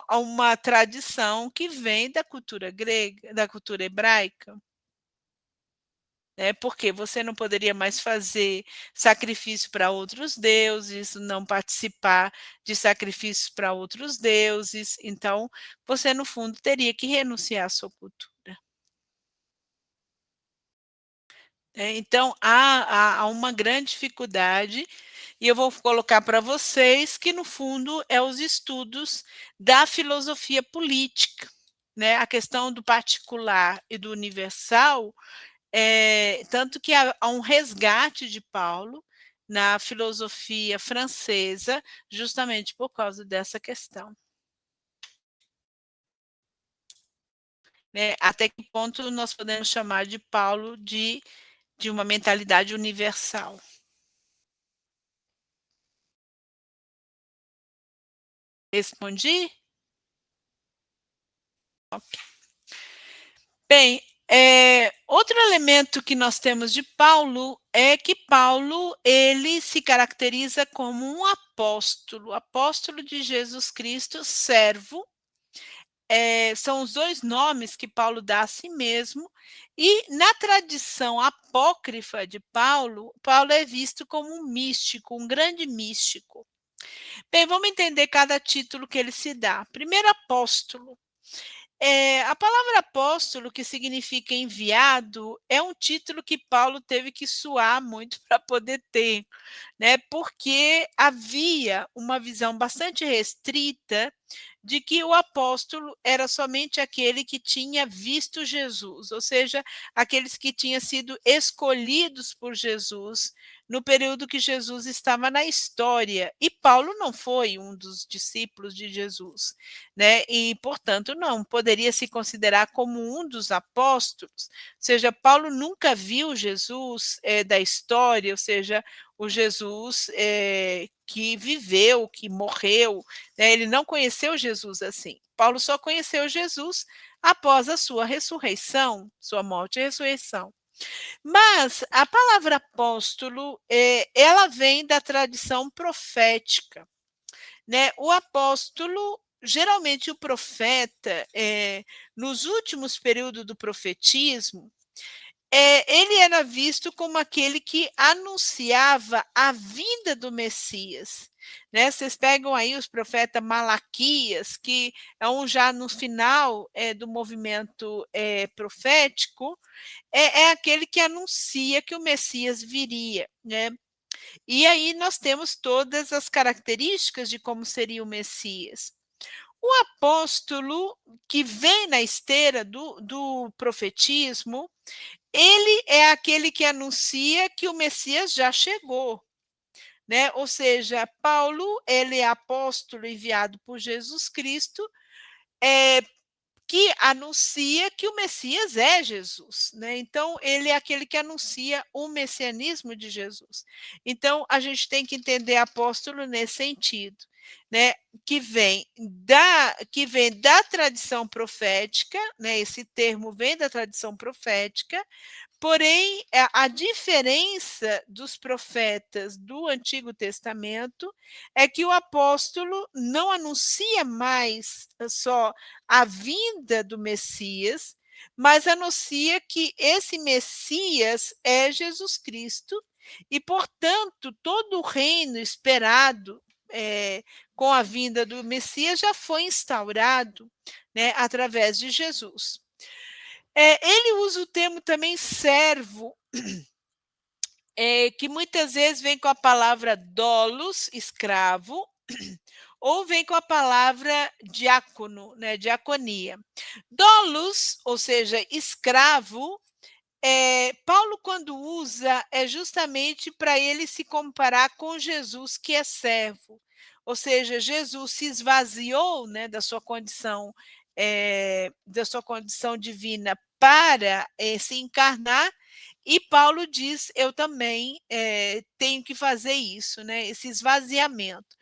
uma tradição que vem da cultura grega, da cultura hebraica. Porque você não poderia mais fazer sacrifício para outros deuses, não participar de sacrifícios para outros deuses, então você, no fundo, teria que renunciar à sua cultura. Então há uma grande dificuldade, e eu vou colocar para vocês que, no fundo, é os estudos da filosofia política, né, a questão do particular e do universal. Tanto que há um resgate de Paulo na filosofia francesa, justamente por causa dessa questão, né. Até que ponto nós podemos chamar de Paulo de uma mentalidade universal. Respondi? Bem, outro elemento que nós temos de Paulo é que Paulo, ele se caracteriza como um apóstolo, apóstolo de Jesus Cristo, servo. São os 2 nomes que Paulo dá a si mesmo, e na tradição apócrifa de Paulo, Paulo é visto como um místico, um grande místico. Bem, vamos entender cada título que ele se dá. Primeiro, apóstolo. A palavra apóstolo, que significa enviado, é um título que Paulo teve que suar muito para poder ter, né, porque havia uma visão bastante restrita de que o apóstolo era somente aquele que tinha visto Jesus, ou seja, aqueles que tinham sido escolhidos por Jesus no período que Jesus estava na história. E Paulo não foi um dos discípulos de Jesus, né? E, portanto, não poderia se considerar como um dos apóstolos. Ou seja, Paulo nunca viu Jesus da história, ou seja, o Jesus que viveu, que morreu, né? Ele não conheceu Jesus assim. Paulo só conheceu Jesus após a sua ressurreição, sua morte e ressurreição. Mas a palavra apóstolo, ela vem da tradição profética, né? O apóstolo, geralmente o profeta, nos últimos períodos do profetismo, ele era visto como aquele que anunciava a vinda do Messias, né? Vocês pegam aí os profetas Malaquias, que é um já no final do movimento profético, é aquele que anuncia que o Messias viria, né? E aí nós temos todas as características de como seria o Messias. O apóstolo que vem na esteira do profetismo, ele é aquele que anuncia que o Messias já chegou, né? Ou seja, Paulo, ele é apóstolo enviado por Jesus Cristo, é, que anuncia que o Messias é Jesus, né? Então, ele é aquele que anuncia o messianismo de Jesus. Então, a gente tem que entender apóstolo nesse sentido, né? Que vem da tradição profética, né? Esse termo vem da tradição profética. Porém, a diferença dos profetas do Antigo Testamento é que o apóstolo não anuncia mais só a vinda do Messias, mas anuncia que esse Messias é Jesus Cristo e, portanto, todo o reino esperado com a vinda do Messias já foi instaurado, né, através de Jesus. Ele usa o termo também servo, que muitas vezes vem com a palavra dolos, escravo, ou vem com a palavra diácono, né, diaconia. Dolos, ou seja, escravo, Paulo, quando usa, é justamente para ele se comparar com Jesus, que é servo. Ou seja, Jesus se esvaziou, né, da sua condição divina para se encarnar, e Paulo diz: eu também tenho que fazer isso, né, esse esvaziamento.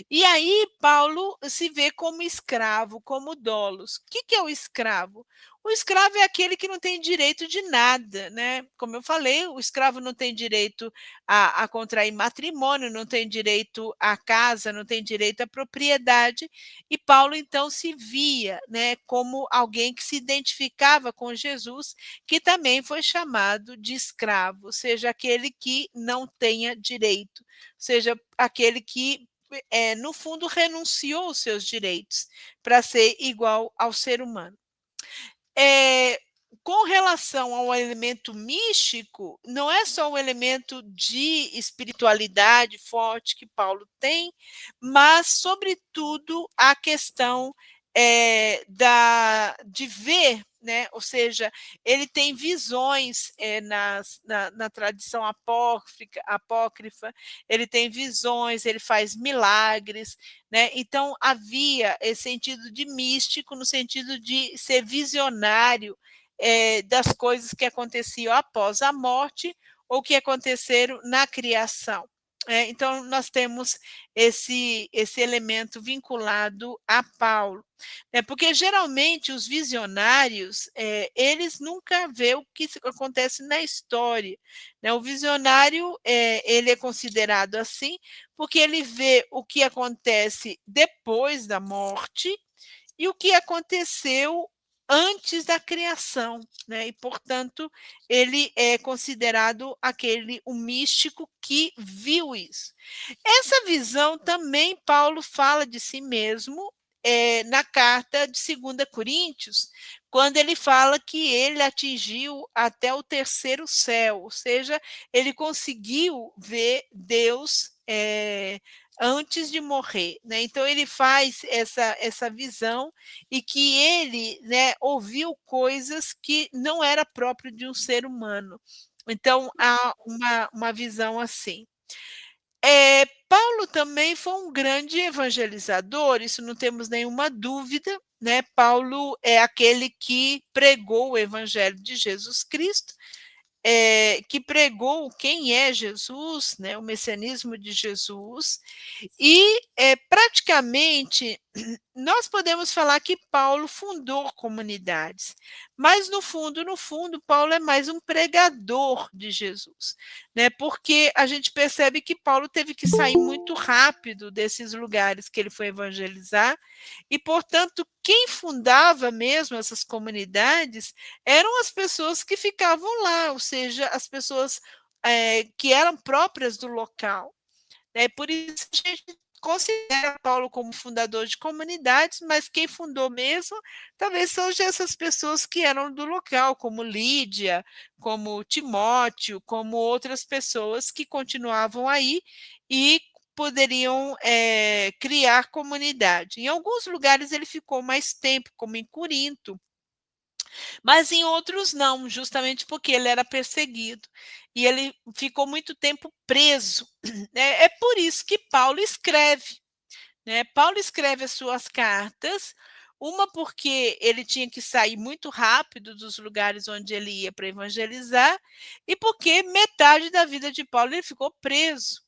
E aí Paulo se vê como escravo, como dolos. O que é o escravo? O escravo é aquele que não tem direito de nada, né? Como eu falei, o escravo não tem direito a contrair matrimônio, não tem direito à casa, não tem direito à propriedade. E Paulo, então, se via, né, como alguém que se identificava com Jesus, que também foi chamado de escravo, seja aquele que não tenha direito, seja aquele que no fundo, renunciou aos seus direitos para ser igual ao ser humano. Com relação ao elemento místico, não é só um elemento de espiritualidade forte que Paulo tem, mas, sobretudo, a questão de ver, né? Ou seja, ele tem visões na tradição apócrifa, ele tem visões, ele faz milagres, né? Então, havia esse sentido de místico, no sentido de ser visionário das coisas que aconteciam após a morte ou que aconteceram na criação. Então, nós temos esse elemento vinculado a Paulo, porque geralmente os visionários, eles nunca vê o que acontece na história, né? O visionário, ele é considerado assim, porque ele vê o que acontece depois da morte e o que aconteceu antes da criação, né? E, portanto, ele é considerado o místico que viu isso. Essa visão também Paulo fala de si mesmo na carta de 2 Coríntios, quando ele fala que ele atingiu até o terceiro céu, ou seja, ele conseguiu ver Deus antes de morrer, né? Então ele faz essa visão e que ele, né, ouviu coisas que não era próprio de um ser humano. Então há uma visão assim. Paulo também foi um grande evangelizador, isso não temos nenhuma dúvida, né? Paulo é aquele que pregou o evangelho de Jesus Cristo, que pregou quem é Jesus, né? O messianismo de Jesus, e praticamente nós podemos falar que Paulo fundou comunidades, mas no fundo, Paulo é mais um pregador de Jesus, né? Porque a gente percebe que Paulo teve que sair muito rápido desses lugares que ele foi evangelizar, e, portanto, quem fundava mesmo essas comunidades eram as pessoas que ficavam lá, ou seja, as pessoas que eram próprias do local. Por isso a gente considera Paulo como fundador de comunidades, mas quem fundou mesmo talvez sejam essas pessoas que eram do local, como Lídia, como Timóteo, como outras pessoas que continuavam aí e poderiam criar comunidade. Em alguns lugares ele ficou mais tempo, como em Corinto, mas em outros não, justamente porque ele era perseguido e ele ficou muito tempo preso. É por isso que Paulo escreve, né? Paulo escreve as suas cartas, uma porque ele tinha que sair muito rápido dos lugares onde ele ia para evangelizar, e porque metade da vida de Paulo ele ficou preso.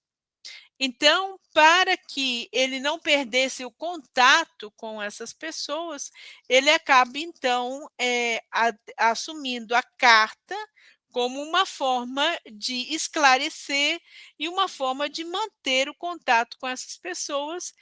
Então, para que ele não perdesse o contato com essas pessoas, ele acaba, então, assumindo a carta como uma forma de esclarecer e uma forma de manter o contato com essas pessoas,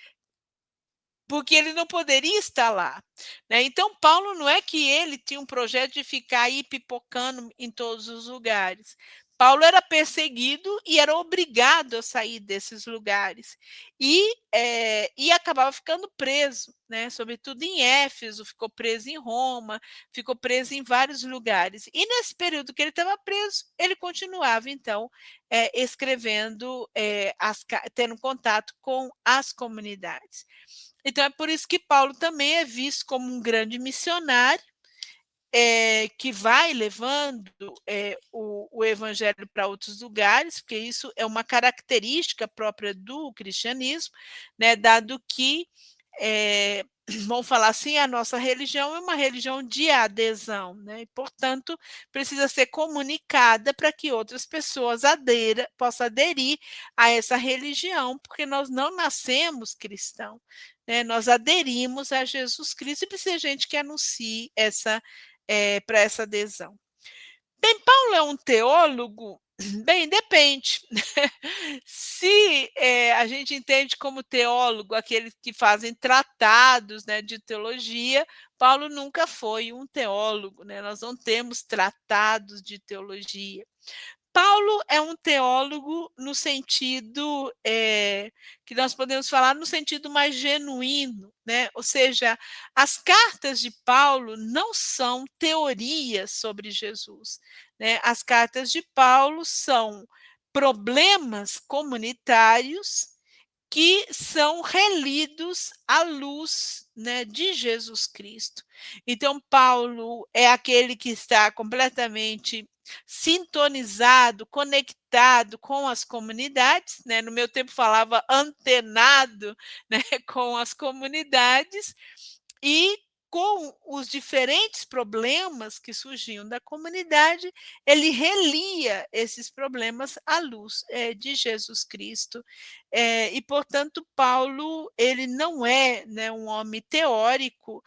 porque ele não poderia estar lá, né? Então, Paulo não é que ele tinha um projeto de ficar aí pipocando em todos os lugares. Paulo era perseguido e era obrigado a sair desses lugares e acabava ficando preso, né? Sobretudo em Éfeso, ficou preso em Roma, ficou preso em vários lugares. E nesse período que ele estava preso, ele continuava então escrevendo, tendo contato com as comunidades. Então é por isso que Paulo também é visto como um grande missionário, que vai levando o evangelho para outros lugares, porque isso é uma característica própria do cristianismo, né, dado que, vamos falar assim, a nossa religião é uma religião de adesão, né, e, portanto, precisa ser comunicada para que outras pessoas possam aderir a essa religião, porque nós não nascemos cristãos, né, nós aderimos a Jesus Cristo e precisa de gente que anuncie para essa adesão. Bem, Paulo é um teólogo? Bem, depende. Se a gente entende como teólogo aqueles que fazem tratados, né, de teologia, Paulo nunca foi um teólogo, né? Nós não temos tratados de teologia. Paulo é um teólogo no sentido que nós podemos falar no sentido mais genuíno, né? Ou seja, as cartas de Paulo não são teorias sobre Jesus, né? As cartas de Paulo são problemas comunitários que são relidos à luz, né, de Jesus Cristo. Então, Paulo é aquele que está completamente sintonizado, conectado com as comunidades, né? No meu tempo falava antenado, né, com as comunidades e com os diferentes problemas que surgiam da comunidade, ele relia esses problemas à luz de Jesus Cristo. E, portanto, Paulo ele não é, né, um homem teórico,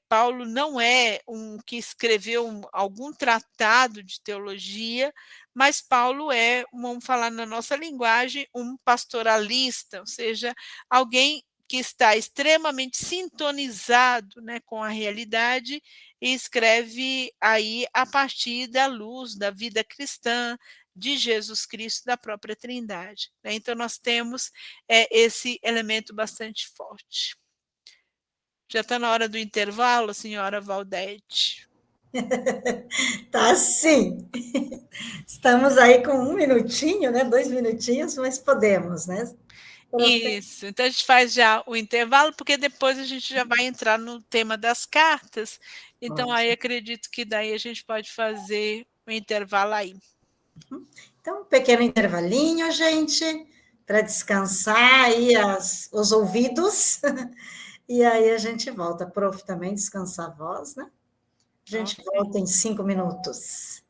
Paulo não é um que escreveu algum tratado de teologia, mas Paulo é, vamos falar na nossa linguagem, um pastoralista, ou seja, alguém que está extremamente sintonizado, né, com a realidade e escreve aí a partir da luz da vida cristã, de Jesus Cristo, da própria Trindade, né? Então nós temos esse elemento bastante forte. Já está na hora do intervalo, senhora Valdete? Tá sim. Estamos aí com 1 minutinho, né? 2 minutinhos, mas podemos, né? Isso, então a gente faz já o intervalo, porque depois a gente já vai entrar no tema das cartas, então aí Ótimo. acredito que daí a gente pode fazer o intervalo aí. Então, um pequeno intervalinho, gente, para descansar aí os ouvidos, e aí a gente volta. Prof, também descansar a voz, né? A gente Ok. volta em 5 minutos.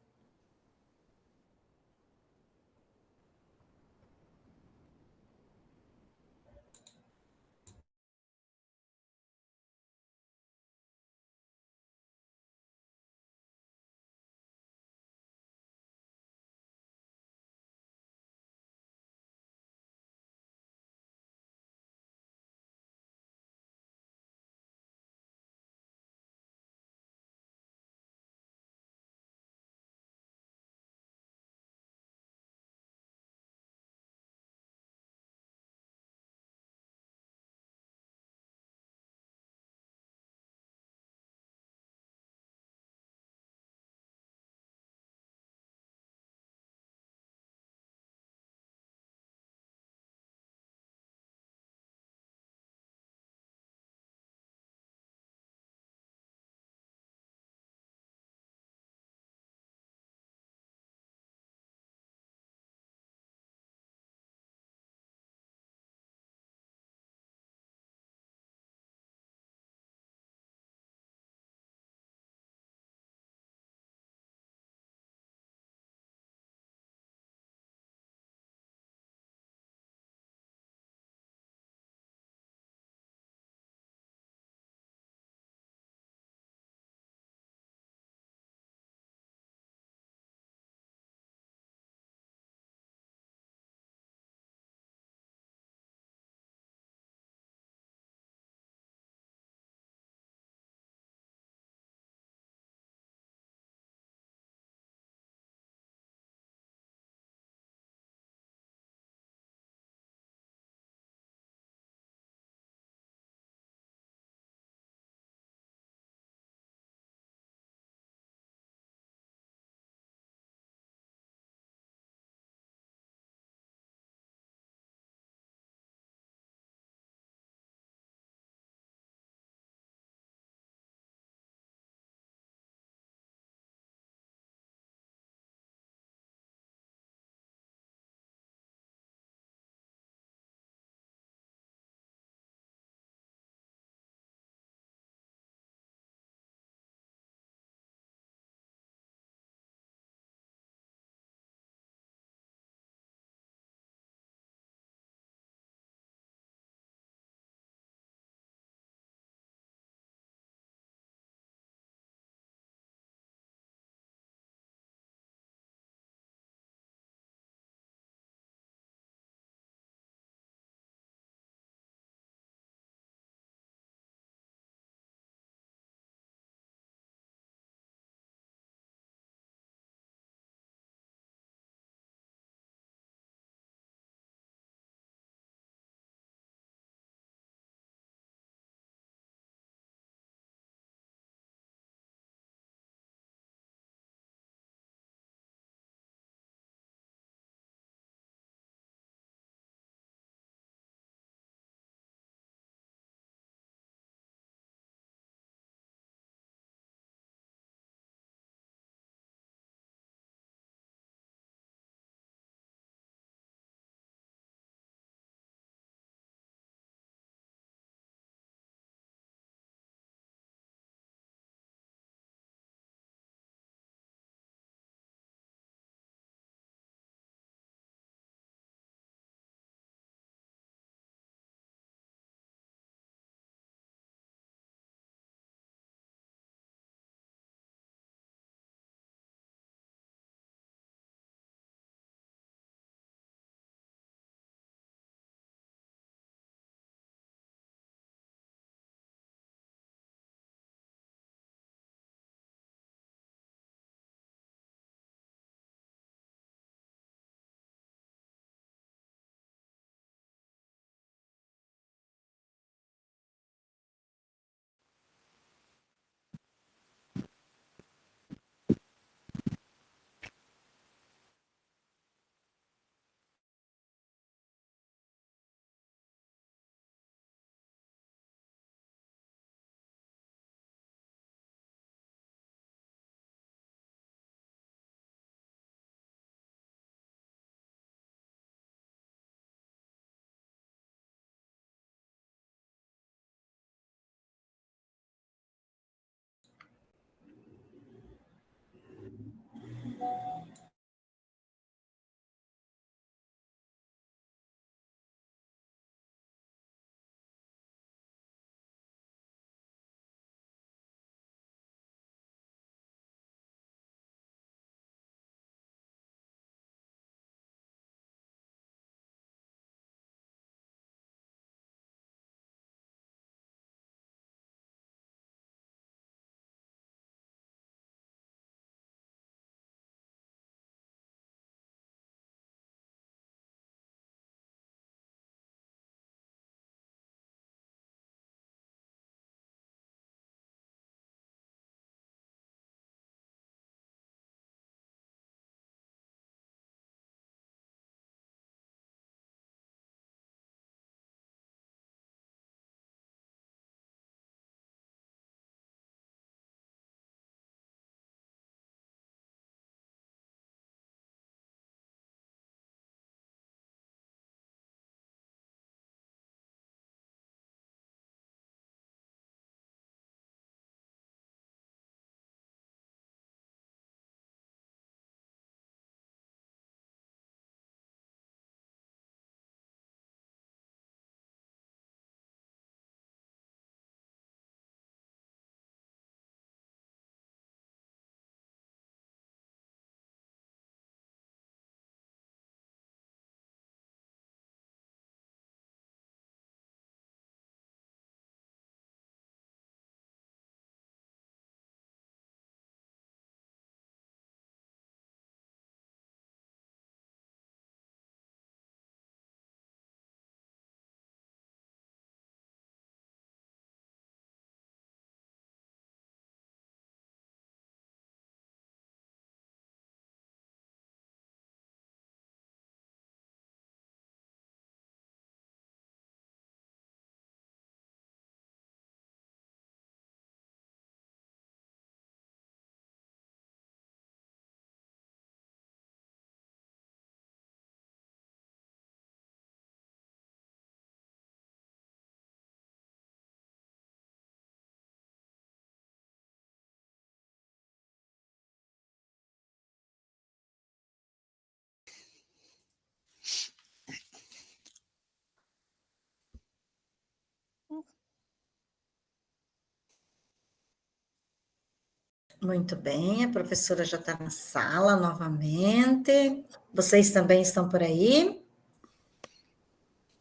Muito bem, a professora já está na sala novamente. Vocês também estão por aí?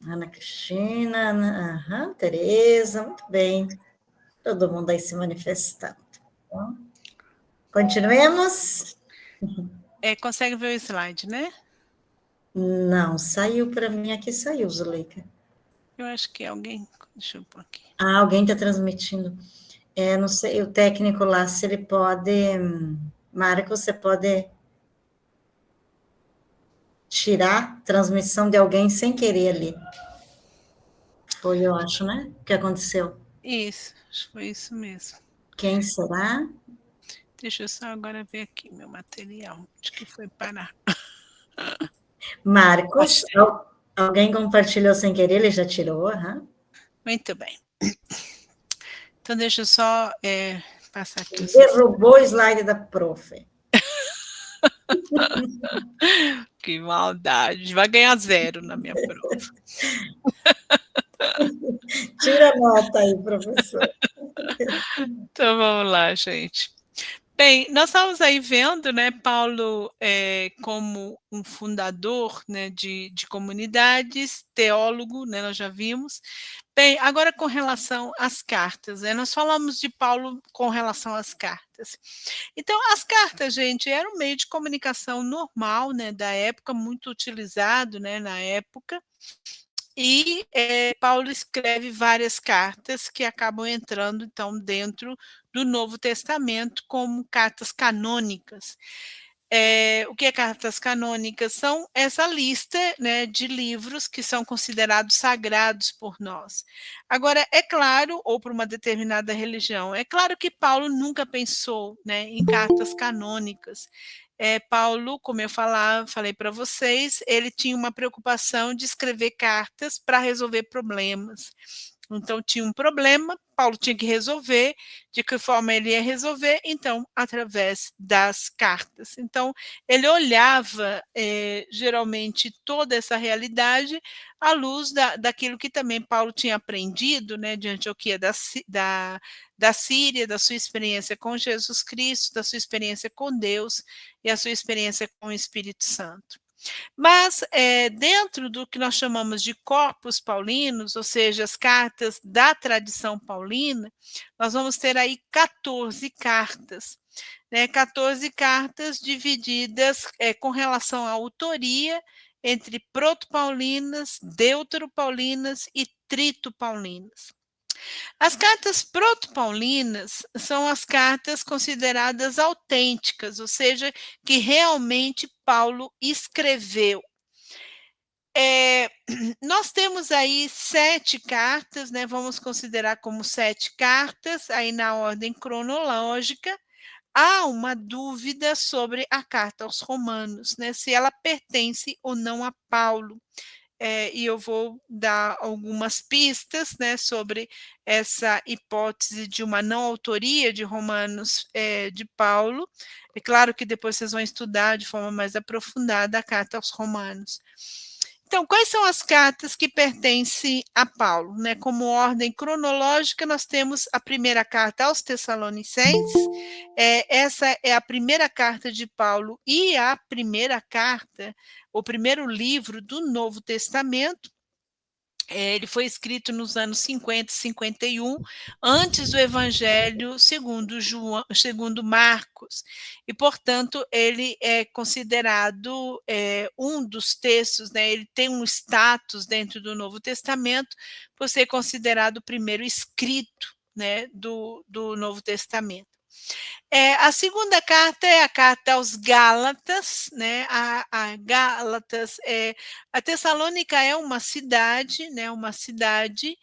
Ana Cristina, Tereza, muito bem. Todo mundo aí se manifestando. Então, continuemos? Consegue ver o slide, né? Não, saiu para mim aqui, saiu, Zuleika. Eu acho que alguém... Deixa eu pôr aqui. Alguém está transmitindo. Não sei, o técnico lá, se ele pode... Marco, você pode tirar transmissão de alguém sem querer ali. Foi, eu acho, né? O que aconteceu? Isso, acho que foi isso mesmo. Quem será? Deixa eu só agora ver aqui meu material. Acho que foi parar. Marcos, alguém compartilhou sem querer, ele já tirou, Muito bem. Então, deixa eu só passar aqui. Derrubou o slide da prof. Que maldade. Vai ganhar 0 na minha prova. Tira a nota aí, professor. Então, vamos lá, gente. Bem, nós estamos aí vendo, né, Paulo como um fundador, né, de comunidades, teólogo, né, nós já vimos. Bem, agora com relação às cartas, né, nós falamos de Paulo com relação às cartas. Então, as cartas, gente, era um meio de comunicação normal, né, da época, muito utilizado, né, na época. E Paulo escreve várias cartas que acabam entrando, então, dentro do Novo Testamento como cartas canônicas. O que é cartas canônicas? São essa lista, né, de livros que são considerados sagrados por nós. Agora, é claro, ou por uma determinada religião, é claro que Paulo nunca pensou, né, em cartas canônicas. Paulo, como eu falei para vocês, ele tinha uma preocupação de escrever cartas para resolver problemas. Então, tinha um problema, Paulo tinha que resolver. De que forma ele ia resolver? Então, através das cartas. Então, ele olhava, geralmente, toda essa realidade à luz daquilo que também Paulo tinha aprendido, né, de Antioquia da Síria, da sua experiência com Jesus Cristo, da sua experiência com Deus e a sua experiência com o Espírito Santo. Mas, dentro do que nós chamamos de corpos paulinos, ou seja, as cartas da tradição paulina, nós vamos ter aí 14 cartas, né? 14 cartas divididas com relação à autoria entre proto-paulinas, deutero-paulinas e trito-paulinas. As cartas proto-paulinas são as cartas consideradas autênticas, ou seja, que realmente Paulo escreveu. Nós temos aí 7 cartas, né? Vamos considerar como 7 cartas, aí na ordem cronológica. Há uma dúvida sobre a carta aos Romanos, né? Se ela pertence ou não a Paulo. E eu vou dar algumas pistas, né, sobre essa hipótese de uma não autoria de Romanos de Paulo. É claro que depois vocês vão estudar de forma mais aprofundada a carta aos Romanos. Então, quais são as cartas que pertencem a Paulo? Né? Como ordem cronológica, nós temos a primeira carta aos Tessalonicenses. Essa é a primeira carta de Paulo e a primeira carta, o primeiro livro do Novo Testamento. Ele foi escrito nos anos 50 e 51, antes do Evangelho segundo Marcos, e, portanto, ele é considerado um dos textos, né, ele tem um status dentro do Novo Testamento, por ser considerado o primeiro escrito, né, do Novo Testamento. A segunda carta é a carta aos Gálatas, né? A Gálatas, a Tessalônica é uma cidade, né? Uma cidade.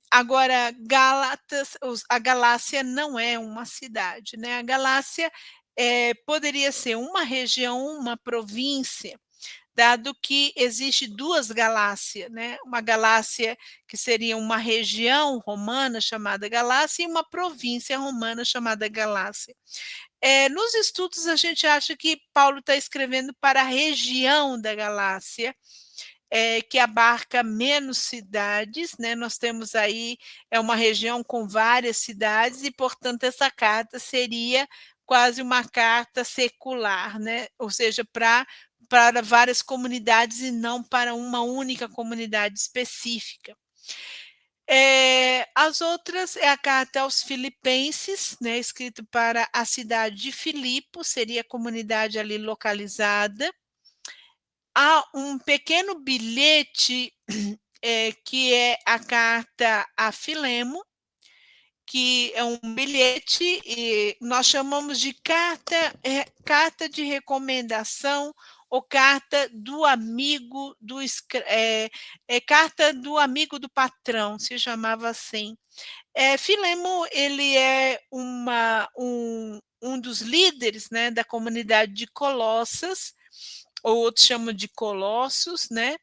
Agora, Gálatas, a Galácia não é uma cidade, né? A Galácia poderia ser uma região, uma província, dado que existe 2 Galácias, né? Uma Galácia que seria uma região romana chamada Galácia e uma província romana chamada Galácia. Nos estudos a gente acha que Paulo está escrevendo para a região da Galácia, que abarca menos cidades, né? Nós temos aí uma região com várias cidades e, portanto, essa carta seria quase uma carta secular, né? Ou seja, para várias comunidades e não para uma única comunidade específica. As outras é a carta aos Filipenses, né, escrito para a cidade de Filipo, seria a comunidade ali localizada. Há um pequeno bilhete, que é a carta a Filemo, que é um bilhete, e nós chamamos de carta de recomendação ou carta do amigo carta do amigo do patrão, se chamava assim. Filemo, ele é um dos líderes, né, da comunidade de Colossas, ou outros chamam de Colossos, né?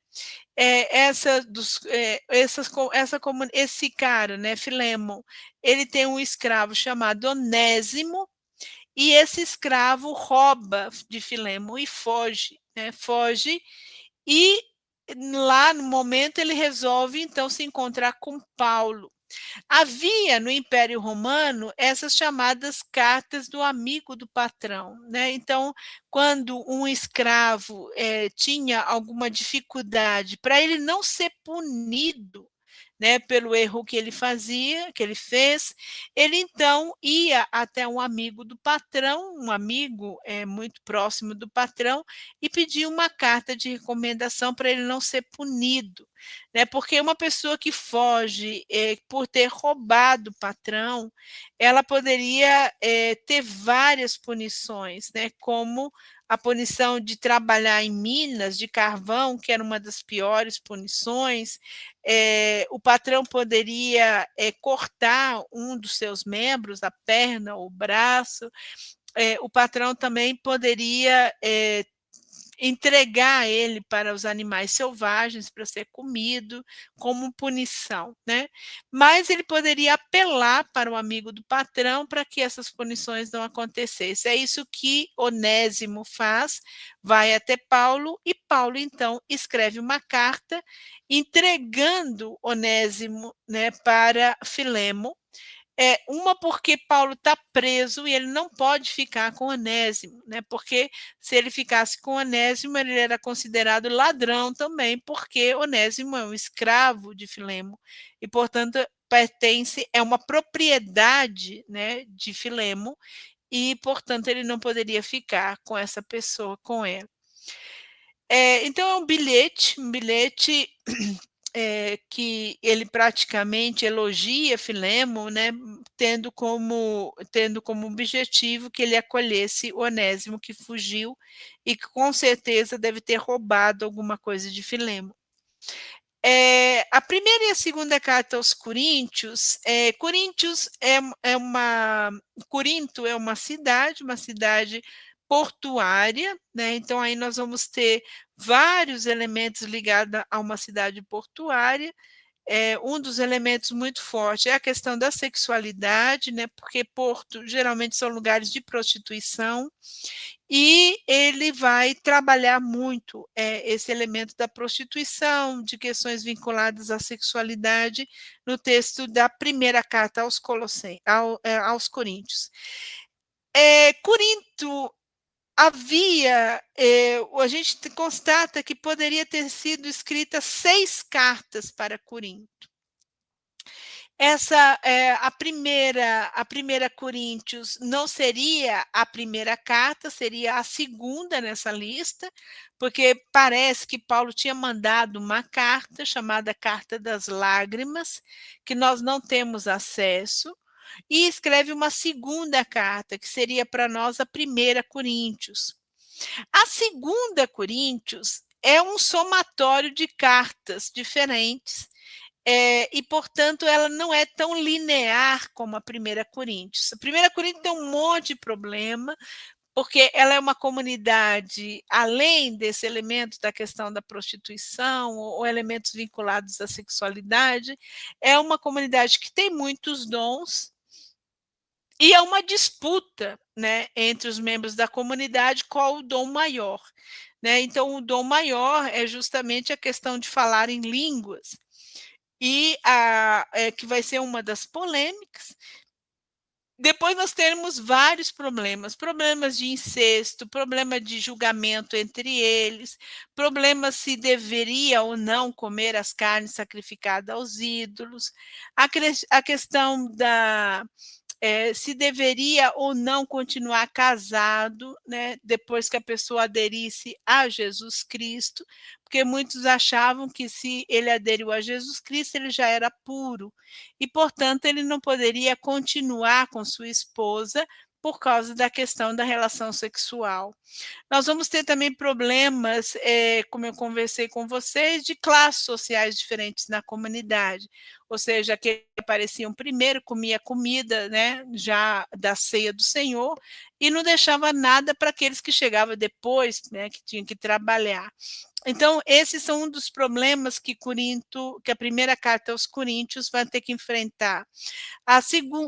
Esse cara, né, Filemo, ele tem um escravo chamado Onésimo, e esse escravo rouba de Filemo e foge, né? Foge, e lá no momento ele resolve então se encontrar com Paulo. Havia no Império Romano essas chamadas cartas do amigo do patrão, né? Então, quando um escravo tinha alguma dificuldade, para ele não ser punido, né, pelo erro que ele fez, ele então ia até um amigo do patrão, um amigo muito próximo do patrão, e pedia uma carta de recomendação para ele não ser punido, né? Porque uma pessoa que foge por ter roubado o patrão, ela poderia ter várias punições, né? Como a punição de trabalhar em minas de carvão, que era uma das piores punições. O patrão poderia cortar um dos seus membros, a perna ou o braço. O patrão também poderia entregar ele para os animais selvagens para ser comido como punição, né? Mas ele poderia apelar para o amigo do patrão para que essas punições não acontecessem. É isso que Onésimo faz, vai até Paulo e Paulo então escreve uma carta entregando Onésimo, né, para Filemo. Uma porque Paulo está preso e ele não pode ficar com Onésimo, né? Porque se ele ficasse com Onésimo, ele era considerado ladrão também, porque Onésimo é um escravo de Filemo e, portanto, é uma propriedade, né, de Filemo e, portanto, ele não poderia ficar com essa pessoa, com ela. Então é um bilhete que ele praticamente elogia Filemo, né, tendo como objetivo que ele acolhesse Onésimo, que fugiu e que com certeza deve ter roubado alguma coisa de Filemo. A primeira e a segunda carta aos Coríntios, Corinto é uma cidade portuária, né? Então aí nós vamos ter vários elementos ligados a uma cidade portuária. Um dos elementos muito fortes é a questão da sexualidade, né? Porque porto geralmente são lugares de prostituição, e ele vai trabalhar muito esse elemento da prostituição, de questões vinculadas à sexualidade, no texto da primeira carta aos Coríntios. Corinto a gente constata que poderia ter sido escrita 6 cartas para Corinto. A primeira Coríntios não seria a primeira carta, seria a segunda nessa lista, porque parece que Paulo tinha mandado uma carta chamada Carta das Lágrimas, que nós não temos acesso, e escreve uma segunda carta, que seria para nós a primeira Coríntios. A segunda Coríntios é um somatório de cartas diferentes, e, portanto, ela não é tão linear como a primeira Coríntios. A primeira Coríntios tem um monte de problema, porque ela é uma comunidade, além desse elemento da questão da prostituição ou elementos vinculados à sexualidade, é uma comunidade que tem muitos dons, e é uma disputa, né, entre os membros da comunidade qual o dom maior. né? Então, o dom maior é justamente a questão de falar em línguas, e que vai ser uma das polêmicas. Depois nós temos vários problemas de incesto, problema de julgamento entre eles, problema se deveria ou não comer as carnes sacrificadas aos ídolos, a questão se deveria ou não continuar casado, né, depois que a pessoa aderisse a Jesus Cristo, porque muitos achavam que se ele aderiu a Jesus Cristo, ele já era puro, e, portanto, ele não poderia continuar com sua esposa por causa da questão da relação sexual. Nós vamos ter também problemas, como eu conversei com vocês, de classes sociais diferentes na comunidade, ou seja, aqueles que apareciam primeiro comia comida, né, já da ceia do Senhor, e não deixava nada para aqueles que chegavam depois, né, que tinham que trabalhar. Então, esses são um dos problemas que a primeira carta aos Coríntios vai ter que enfrentar.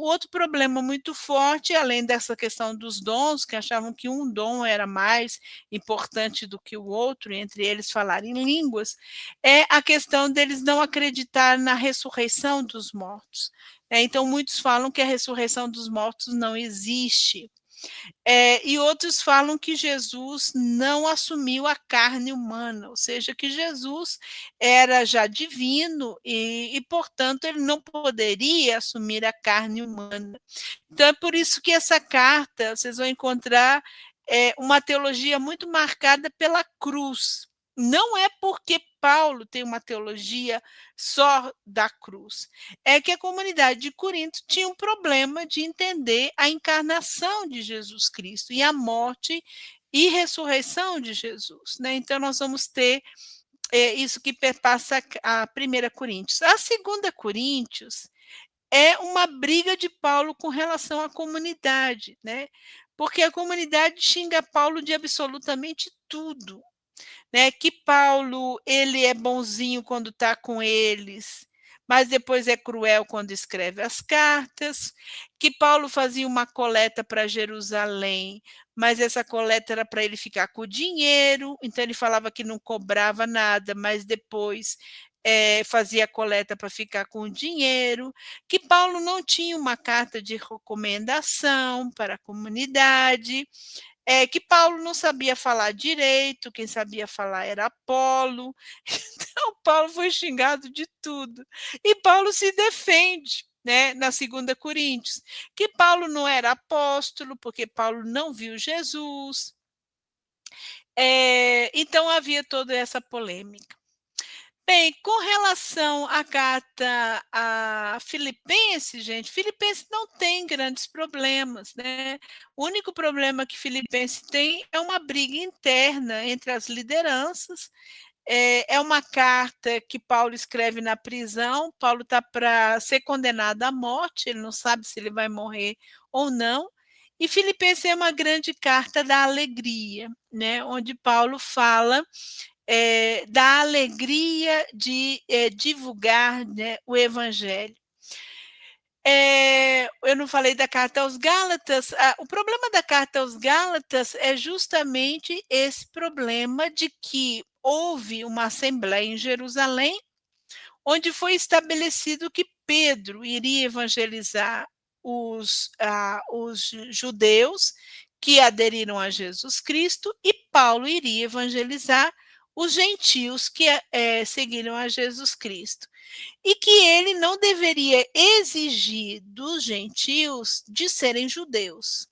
Outro problema muito forte, além dessa questão dos dons, que achavam que um dom era mais importante do que o outro, entre eles falar em línguas, é a questão deles não acreditar na ressurreição dos mortos. Então, muitos falam que a ressurreição dos mortos não existe. E outros falam que Jesus não assumiu a carne humana, ou seja, que Jesus era já divino e, portanto, ele não poderia assumir a carne humana. Então, é por isso que essa carta, vocês vão encontrar uma teologia muito marcada pela cruz. Não é porque Paulo tem uma teologia só da cruz, é que a comunidade de Corinto tinha um problema de entender a encarnação de Jesus Cristo e a morte e ressurreição de Jesus, né? Então, nós vamos ter isso que perpassa a 1 Coríntios. A 2 Coríntios é uma briga de Paulo com relação à comunidade, né? Porque a comunidade xinga Paulo de absolutamente tudo, né, que Paulo ele é bonzinho quando está com eles, mas depois é cruel quando escreve as cartas, que Paulo fazia uma coleta para Jerusalém, mas essa coleta era para ele ficar com o dinheiro, então ele falava que não cobrava nada, mas depois fazia a coleta para ficar com o dinheiro, que Paulo não tinha uma carta de recomendação para a comunidade, que Paulo não sabia falar direito, quem sabia falar era Apolo. Então, Paulo foi xingado de tudo. E Paulo se defende, né, na 2 Coríntios, que Paulo não era apóstolo, porque Paulo não viu Jesus. Então, havia toda essa polêmica. Bem, com relação à carta a Filipenses, gente, Filipenses não tem grandes problemas, né? O único problema que Filipenses tem é uma briga interna entre as lideranças. É uma carta que Paulo escreve na prisão. Paulo está para ser condenado à morte, ele não sabe se ele vai morrer ou não. E Filipenses é uma grande carta da alegria, né? Onde Paulo fala da alegria de divulgar, né, o evangelho. Eu não falei da carta aos Gálatas. O problema da carta aos Gálatas é justamente esse problema de que houve uma assembleia em Jerusalém, onde foi estabelecido que Pedro iria evangelizar os judeus que aderiram a Jesus Cristo, e Paulo iria evangelizar os gentios que seguiram a Jesus Cristo. E que ele não deveria exigir dos gentios de serem judeus,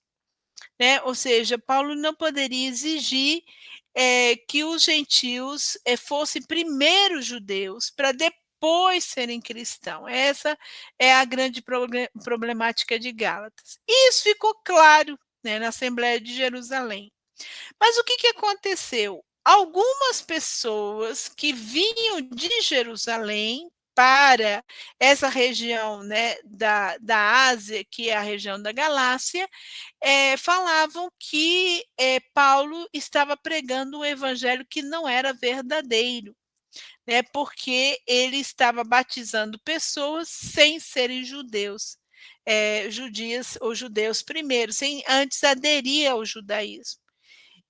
né? Ou seja, Paulo não poderia exigir que os gentios fossem primeiro judeus para depois serem cristãos. Essa é a grande problemática de Gálatas. E isso ficou claro, né, na Assembleia de Jerusalém. Mas o que aconteceu? Algumas pessoas que vinham de Jerusalém para essa região, né, da Ásia, que é a região da Galácia, falavam que Paulo estava pregando um evangelho que não era verdadeiro, né, porque ele estava batizando pessoas sem serem judeus, judias ou judeus primeiro, sem antes aderir ao judaísmo.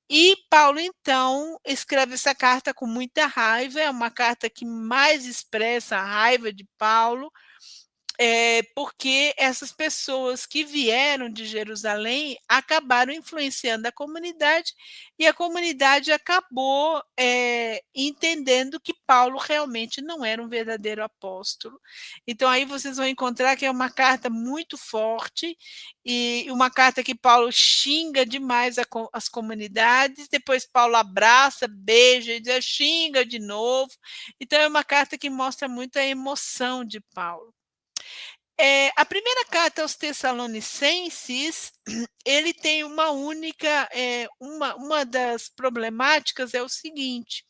E Paulo, então, escreve essa carta com muita raiva, é uma carta que mais expressa a raiva de Paulo, porque essas pessoas que vieram de Jerusalém acabaram influenciando a comunidade, e a comunidade acabou entendendo que Paulo realmente não era um verdadeiro apóstolo. Então, aí vocês vão encontrar que é uma carta muito forte, e uma carta que Paulo xinga demais as comunidades, depois Paulo abraça, beija e diz, xinga de novo. Então, é uma carta que mostra muito a emoção de Paulo. A primeira carta aos Tessalonicenses, ele tem uma única, uma das problemáticas é o seguinte,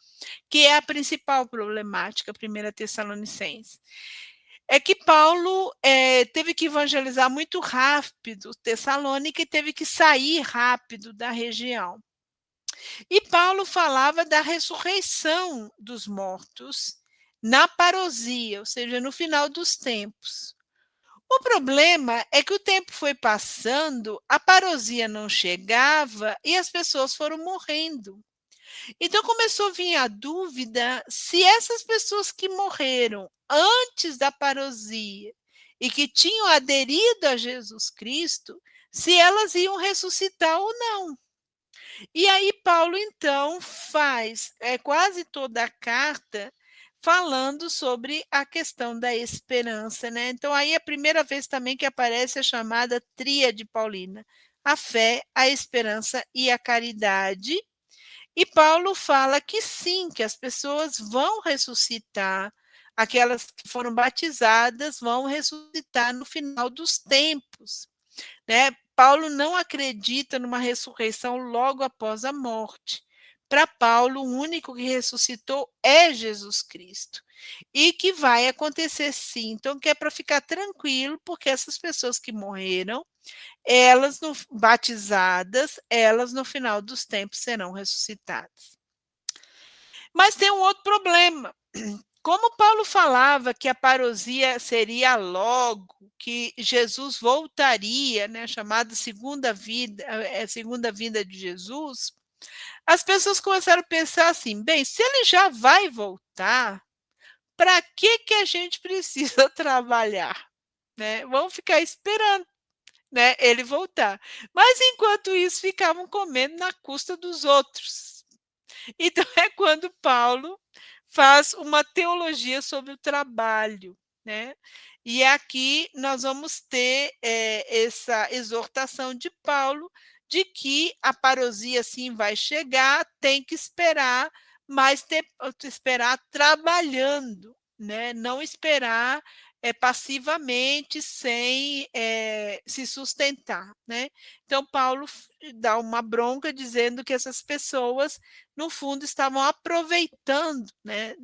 que é a principal problemática, a primeira Tessalonicenses, é que Paulo teve que evangelizar muito rápido Tessalônica e teve que sair rápido da região. E Paulo falava da ressurreição dos mortos na parousia, ou seja, no final dos tempos. O problema é que o tempo foi passando, a parousia não chegava e as pessoas foram morrendo. Então começou a vir a dúvida se essas pessoas que morreram antes da parousia e que tinham aderido a Jesus Cristo, se elas iam ressuscitar ou não. E aí Paulo, então, faz quase toda a carta falando sobre a questão da esperança, né? Então, aí é a primeira vez também que aparece a chamada tríade paulina, a fé, a esperança e a caridade. E Paulo fala que sim, que as pessoas vão ressuscitar, aquelas que foram batizadas vão ressuscitar no final dos tempos, né? Paulo não acredita numa ressurreição logo após a morte. Para Paulo, o único que ressuscitou é Jesus Cristo. E que vai acontecer sim. Então, que é para ficar tranquilo, porque essas pessoas que morreram, elas batizadas, elas no final dos tempos serão ressuscitadas. Mas tem um outro problema. Como Paulo falava que a parousia seria logo, que Jesus voltaria, né, chamada segunda vinda de Jesus, as pessoas começaram a pensar assim, bem, se ele já vai voltar, para que a gente precisa trabalhar? Né? Vamos ficar esperando, né, ele voltar. Mas enquanto isso, ficavam comendo na custa dos outros. Então é quando Paulo faz uma teologia sobre o trabalho, né? E aqui nós vamos ter essa exortação de Paulo de que a parousia sim vai chegar, tem que esperar, mas esperar trabalhando, né? Não esperar passivamente, sem se sustentar, né? Então, Paulo dá uma bronca dizendo que essas pessoas, no fundo, estavam aproveitando, né,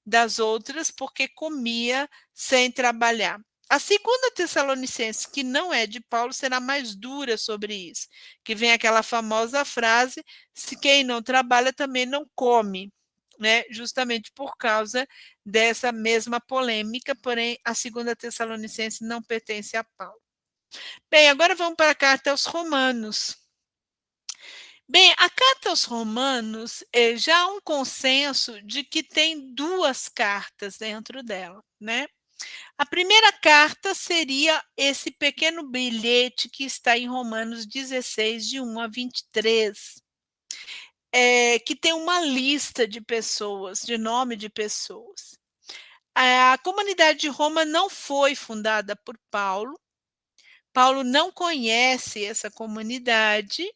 das outras, porque comia sem trabalhar. A segunda Tessalonicenses, que não é de Paulo, será mais dura sobre isso, que vem aquela famosa frase, se quem não trabalha também não come, né, justamente por causa dessa mesma polêmica, porém a segunda Tessalonicenses não pertence a Paulo. Bem, agora vamos para a carta aos Romanos. Bem, a carta aos Romanos já há um consenso de que tem duas cartas dentro dela, né? A primeira carta seria esse pequeno bilhete que está em Romanos 16, de 1 a 23, que tem uma lista de pessoas, de nome de pessoas. A comunidade de Roma não foi fundada por Paulo. Paulo não conhece essa comunidade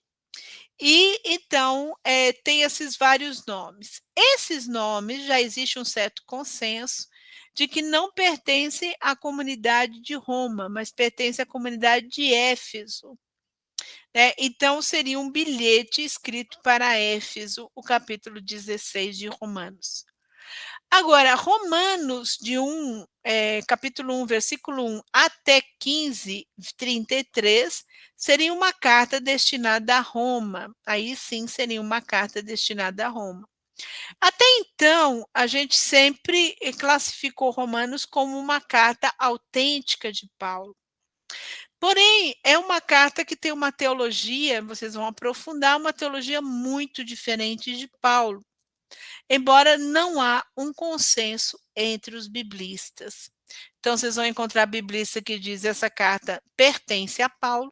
e então tem esses vários nomes. Esses nomes já existe um certo consenso de que não pertencem à comunidade de Roma, mas pertencem à comunidade de Éfeso. Né? Então seria um bilhete escrito para Éfeso, o capítulo 16 de Romanos. Agora, Romanos capítulo 1, versículo 1 até 15, 33, seria uma carta destinada a Roma. Aí sim seria uma carta destinada a Roma. Até então, a gente sempre classificou Romanos como uma carta autêntica de Paulo. Porém, é uma carta que tem uma teologia, vocês vão aprofundar, uma teologia muito diferente de Paulo, embora não há um consenso entre os biblistas. Então, vocês vão encontrar biblista que diz essa carta pertence a Paulo,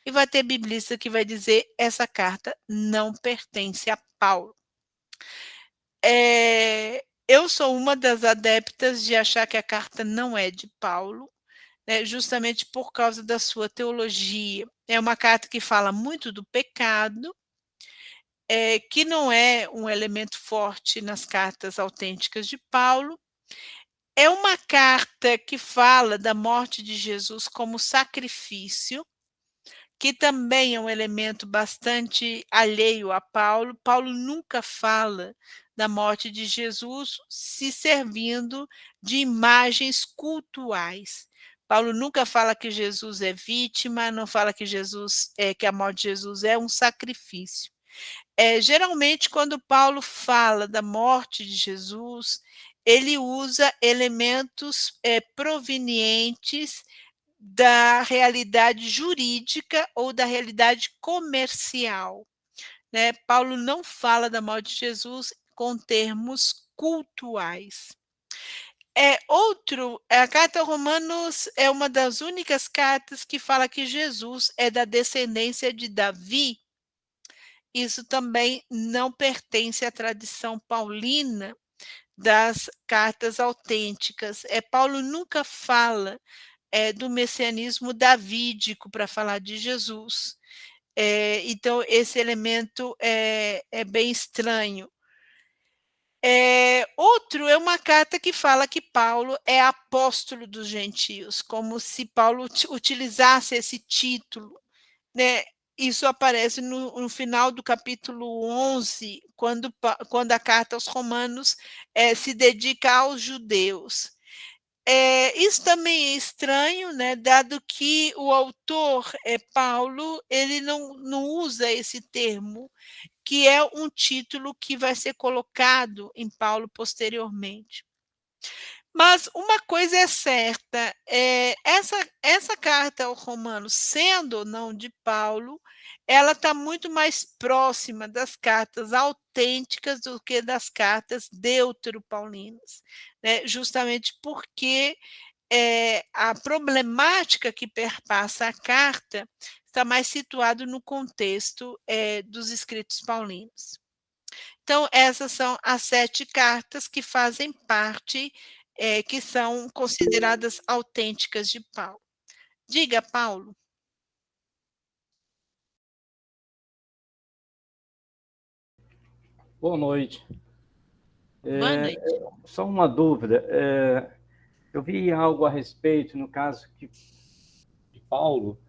e vai ter biblista que vai dizer essa carta não pertence a Paulo. Eu sou uma das adeptas de achar que a carta não é de Paulo, né, justamente por causa da sua teologia. É uma carta que fala muito do pecado, que não é um elemento forte nas cartas autênticas de Paulo. É uma carta que fala da morte de Jesus como sacrifício, que também é um elemento bastante alheio a Paulo. Paulo nunca fala da morte de Jesus se servindo de imagens cultuais. Paulo nunca fala que Jesus é vítima, não fala que que a morte de Jesus é um sacrifício. Geralmente, quando Paulo fala da morte de Jesus, ele usa elementos provenientes da realidade jurídica ou da realidade comercial, né? Paulo não fala da morte de Jesus com termos cultuais. A carta aos Romanos é uma das únicas cartas que fala que Jesus é da descendência de Davi. Isso também não pertence à tradição paulina das cartas autênticas. Paulo nunca fala do messianismo davídico para falar de Jesus. Então, esse elemento é bem estranho. Outro é uma carta que fala que Paulo é apóstolo dos gentios, como se Paulo utilizasse esse título, né? Isso aparece no final do capítulo 11, quando a carta aos Romanos se dedica aos judeus. Isso também é estranho, né, dado que o autor, Paulo, ele não usa esse termo, que é um título que vai ser colocado em Paulo posteriormente. Mas uma coisa é certa, essa carta ao Romanos, sendo ou não de Paulo, ela está muito mais próxima das cartas autênticas do que das cartas deuteropaulinas, né? Justamente porque a problemática que perpassa a carta está mais situado no contexto dos escritos paulinos. Então, essas são as 7 cartas que fazem parte, que são consideradas autênticas de Paulo. Diga, Paulo. Boa noite. Boa noite. Só uma dúvida. Eu vi algo a respeito, no caso de Paulo,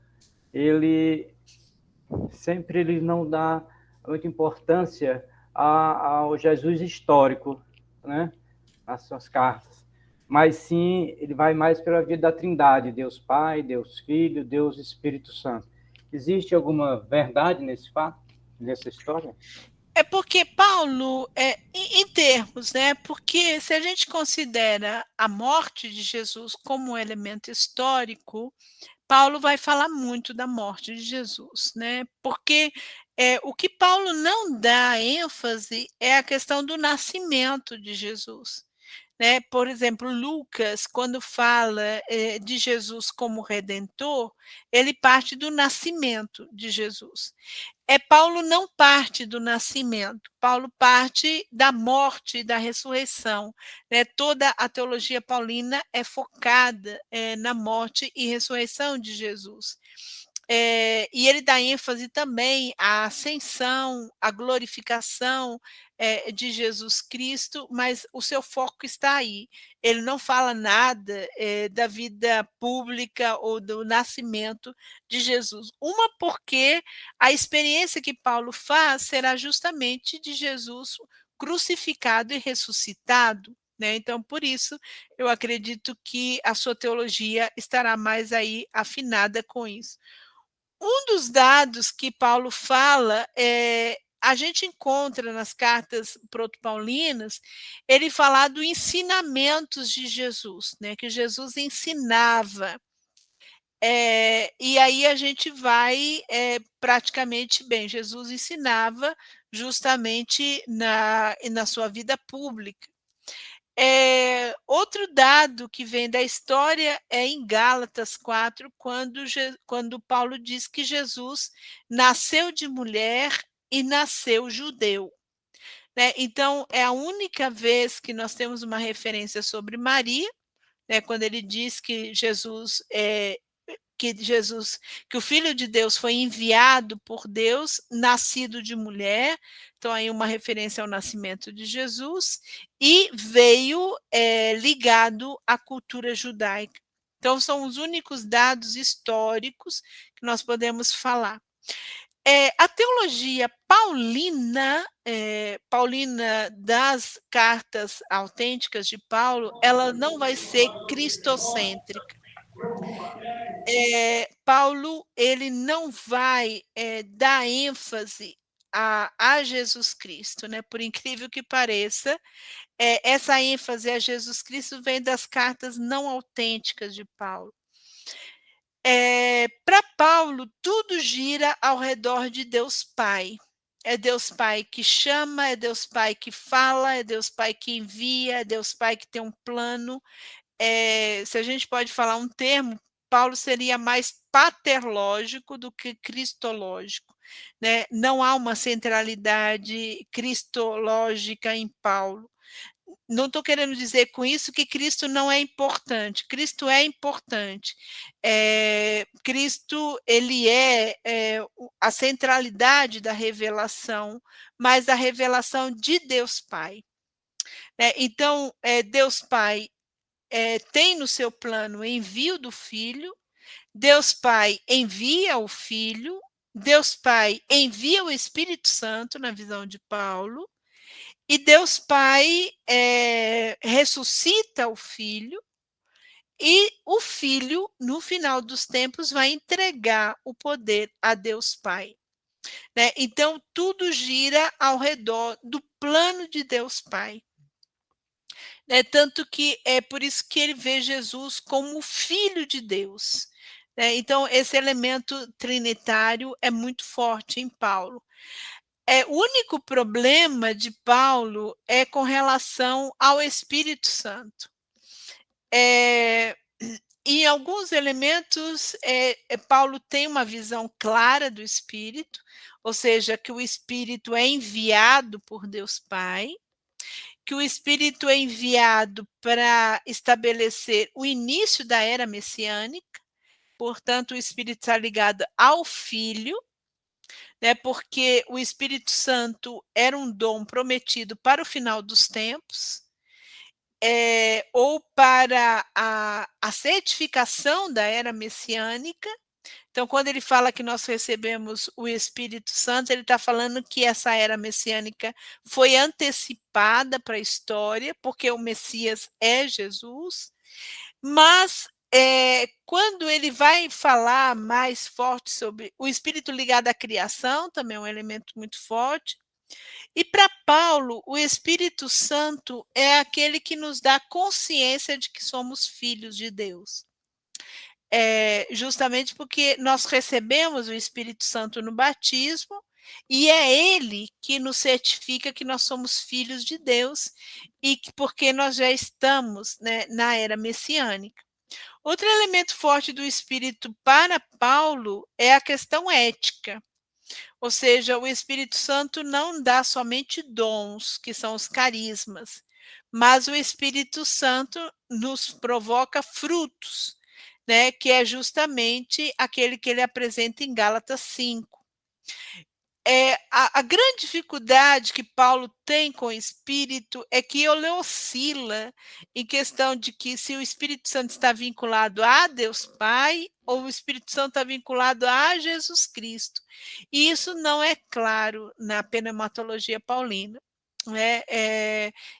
ele não dá muita importância ao Jesus histórico, né, nas suas cartas, mas sim ele vai mais pela via da Trindade, Deus Pai, Deus Filho, Deus Espírito Santo. Existe alguma verdade nesse fato, nessa história? É porque Paulo, em termos, né? Porque se a gente considera a morte de Jesus como um elemento histórico, Paulo vai falar muito da morte de Jesus, né? Porque o que Paulo não dá ênfase é a questão do nascimento de Jesus, né? Por exemplo, Lucas, quando fala de Jesus como redentor, ele parte do nascimento de Jesus. Paulo não parte do nascimento, Paulo parte da morte e da ressurreição, né? Toda a teologia paulina é focada na morte e ressurreição de Jesus. E ele dá ênfase também à ascensão, à glorificação de Jesus Cristo, mas o seu foco está aí. Ele não fala nada da vida pública ou do nascimento de Jesus. Uma porque a experiência que Paulo faz será justamente de Jesus crucificado e ressuscitado, né? Então, por isso, eu acredito que a sua teologia estará mais aí afinada com isso. Um dos dados que Paulo fala, a gente encontra nas cartas proto-paulinas, ele falar do ensinamentos de Jesus, né, que Jesus ensinava. E aí a gente vai praticamente bem. Jesus ensinava justamente na sua vida pública. Outro dado que vem da história é em Gálatas 4, quando Paulo diz que Jesus nasceu de mulher e nasceu judeu. Né? Então, é a única vez que nós temos uma referência sobre Maria, né, quando ele diz que que o Filho de Deus foi enviado por Deus, nascido de mulher, então aí uma referência ao nascimento de Jesus, e veio ligado à cultura judaica. Então são os únicos dados históricos que nós podemos falar. A teologia paulina das cartas autênticas de Paulo, ela não vai ser cristocêntrica. Paulo ele não vai dar ênfase a Jesus Cristo, né? Por incrível que pareça, essa ênfase a Jesus Cristo vem das cartas não autênticas de Paulo. Para Paulo, tudo gira ao redor de Deus Pai. É Deus Pai que chama, é Deus Pai que fala, é Deus Pai que envia, é Deus Pai que tem um plano. Se a gente pode falar um termo, Paulo seria mais paterlógico do que cristológico. Né? Não há uma centralidade cristológica em Paulo. Não estou querendo dizer com isso que Cristo não é importante. Cristo é importante. Cristo ele é a centralidade da revelação, mas a revelação de Deus Pai. Então, Deus Pai tem no seu plano o envio do Filho, Deus Pai envia o Filho, Deus Pai envia o Espírito Santo, na visão de Paulo, e Deus Pai ressuscita o Filho, e o Filho, no final dos tempos, vai entregar o poder a Deus Pai. Né? Então, tudo gira ao redor do plano de Deus Pai. Tanto que é por isso que ele vê Jesus como o Filho de Deus. Então, esse elemento trinitário é muito forte em Paulo. O único problema de Paulo é com relação ao Espírito Santo. Em alguns elementos, Paulo tem uma visão clara do Espírito, ou seja, que o Espírito é enviado por Deus Pai, que o Espírito é enviado para estabelecer o início da era messiânica, portanto, o Espírito está ligado ao Filho, né, porque o Espírito Santo era um dom prometido para o final dos tempos, ou para a certificação da era messiânica. Então, quando ele fala que nós recebemos o Espírito Santo, ele está falando que essa era messiânica foi antecipada para a história, porque o Messias é Jesus, mas quando ele vai falar mais forte sobre o Espírito ligado à criação, também é um elemento muito forte, e para Paulo, o Espírito Santo é aquele que nos dá consciência de que somos filhos de Deus. Justamente porque nós recebemos o Espírito Santo no batismo, e é ele que nos certifica que nós somos filhos de Deus, e porque nós já estamos, né, na era messiânica. Outro elemento forte do Espírito para Paulo é a questão ética. Ou seja, o Espírito Santo não dá somente dons, que são os carismas, mas o Espírito Santo nos provoca frutos, né, que é justamente aquele que ele apresenta em Gálatas 5. A grande dificuldade que Paulo tem com o Espírito é que ele oscila em questão de que se o Espírito Santo está vinculado a Deus Pai ou o Espírito Santo está vinculado a Jesus Cristo. E isso não é claro na pneumatologia paulina.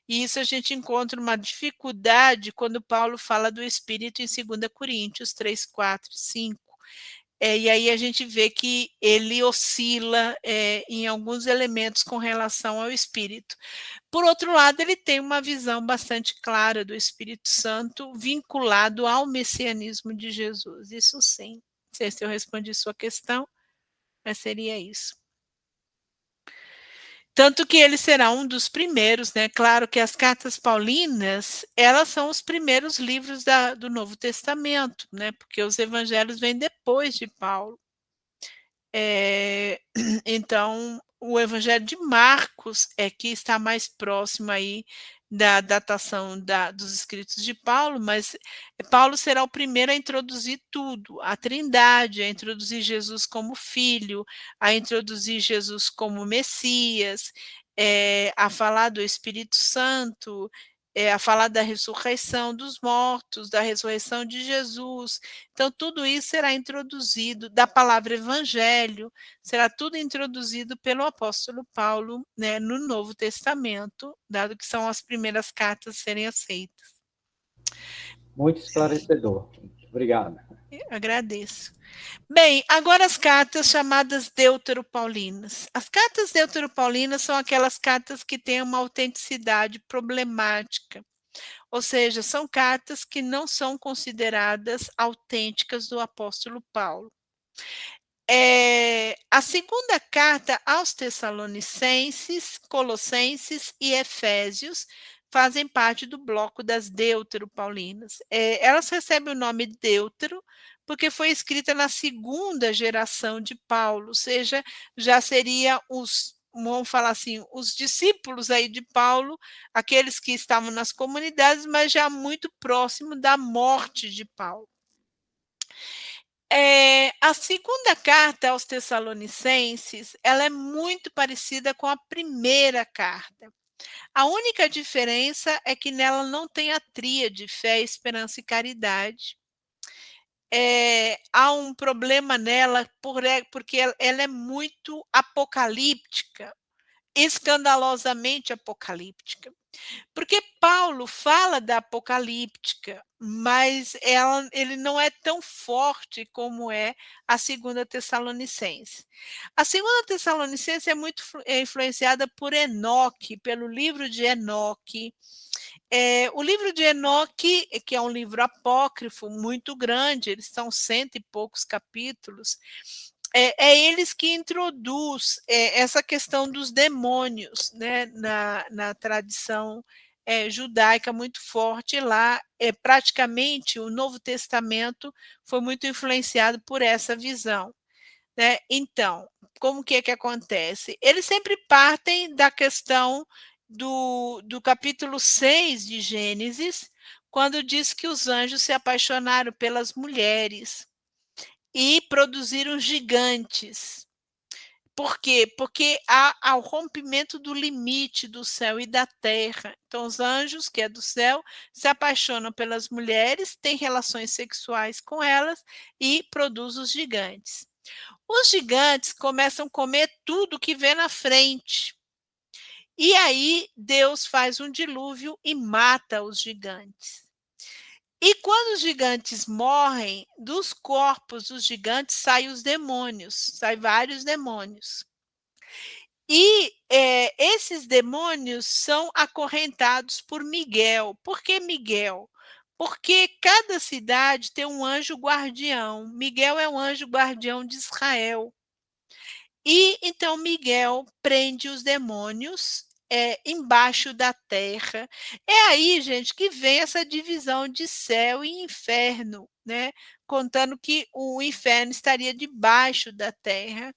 E isso a gente encontra uma dificuldade quando Paulo fala do Espírito em 2 Coríntios 3, 4, 5. e aí a gente vê que ele oscila em alguns elementos com relação ao Espírito. Por outro lado, ele tem uma visão bastante clara do Espírito Santo vinculado ao messianismo de Jesus. Isso sim. Não sei se eu respondi sua questão, mas seria isso. Tanto que ele será um dos primeiros, né? Claro que as cartas paulinas, elas são os primeiros livros do Novo Testamento, né? Porque os evangelhos vêm depois de Paulo. Então, o Evangelho de Marcos é que está mais próximo aí da datação dos escritos de Paulo, mas Paulo será o primeiro a introduzir tudo, a Trindade, a introduzir Jesus como filho, a introduzir Jesus como Messias, a falar do Espírito Santo, a falar da ressurreição dos mortos, da ressurreição de Jesus. Então, tudo isso será introduzido, da palavra evangelho, será tudo introduzido pelo apóstolo Paulo, né, no Novo Testamento, dado que são as primeiras cartas a serem aceitas. Muito esclarecedor. Obrigado. Eu agradeço. Bem, agora as cartas chamadas deuteropaulinas. As cartas deuteropaulinas são aquelas cartas que têm uma autenticidade problemática, ou seja, são cartas que não são consideradas autênticas do apóstolo Paulo. A segunda carta aos Tessalonicenses, Colossenses e Efésios fazem parte do bloco das deuteropaulinas. Elas recebem o nome deutero porque foi escrita na segunda geração de Paulo, ou seja, já seria vamos falar assim, os discípulos aí de Paulo, aqueles que estavam nas comunidades, mas já muito próximo da morte de Paulo. A segunda carta aos Tessalonicenses, ela é muito parecida com a primeira carta. A única diferença é que nela não tem a tríade fé, esperança e caridade. Há um problema nela porque ela é muito apocalíptica, escandalosamente apocalíptica. Porque Paulo fala da apocalíptica, mas ele não é tão forte como é a segunda Tessalonicense. A segunda Tessalonicense é muito influenciada por Enoque, pelo livro de Enoque. O livro de Enoque, que é um livro apócrifo muito grande, eles são 100 e poucos capítulos, eles que introduz essa questão dos demônios, né, na tradição judaica muito forte. Lá, praticamente, o Novo Testamento foi muito influenciado por essa visão. Né? Então, como que acontece? Eles sempre partem da questão do capítulo 6 de Gênesis, quando diz que os anjos se apaixonaram pelas mulheres e produziram gigantes. Por quê? Porque há o rompimento do limite do céu e da terra. Então, os anjos, que é do céu, se apaixonam pelas mulheres, têm relações sexuais com elas e produzem os gigantes. Os gigantes começam a comer tudo que vê na frente. E aí, Deus faz um dilúvio e mata os gigantes. E quando os gigantes morrem, dos corpos dos gigantes saem os demônios, saem vários demônios. E esses demônios são acorrentados por Miguel. Por que Miguel? Porque cada cidade tem um anjo guardião. Miguel é um anjo guardião de Israel. E então Miguel prende os demônios embaixo da terra. É aí, gente, que vem essa divisão de céu e inferno, né? Contando que o inferno estaria debaixo da terra.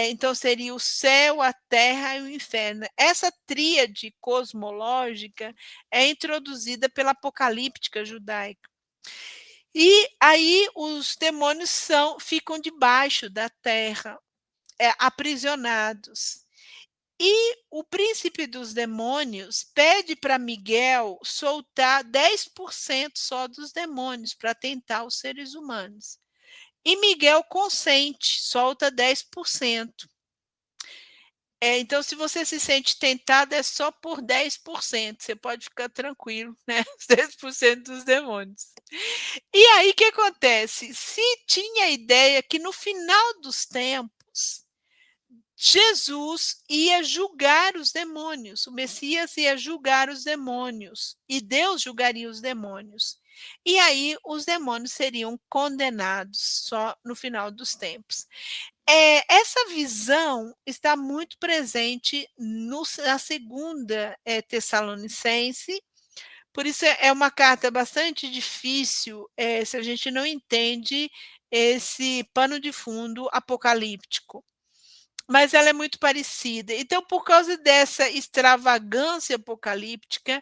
Então seria o céu, a terra e o inferno. Essa tríade cosmológica é introduzida pela apocalíptica judaica. E aí os demônios ficam debaixo da terra, aprisionados. E o príncipe dos demônios pede para Miguel soltar 10% só dos demônios para tentar os seres humanos. E Miguel consente, solta 10%. Então, se você se sente tentado, é só por 10%, você pode ficar tranquilo, né, os 10% dos demônios. E aí, o que acontece? Se tinha a ideia que no final dos tempos, Jesus ia julgar os demônios, o Messias ia julgar os demônios, e Deus julgaria os demônios. E aí os demônios seriam condenados só no final dos tempos. Essa visão está muito presente na segunda Tessalonicense, por isso é uma carta bastante difícil se a gente não entende esse pano de fundo apocalíptico. Mas ela é muito parecida. Então, por causa dessa extravagância apocalíptica,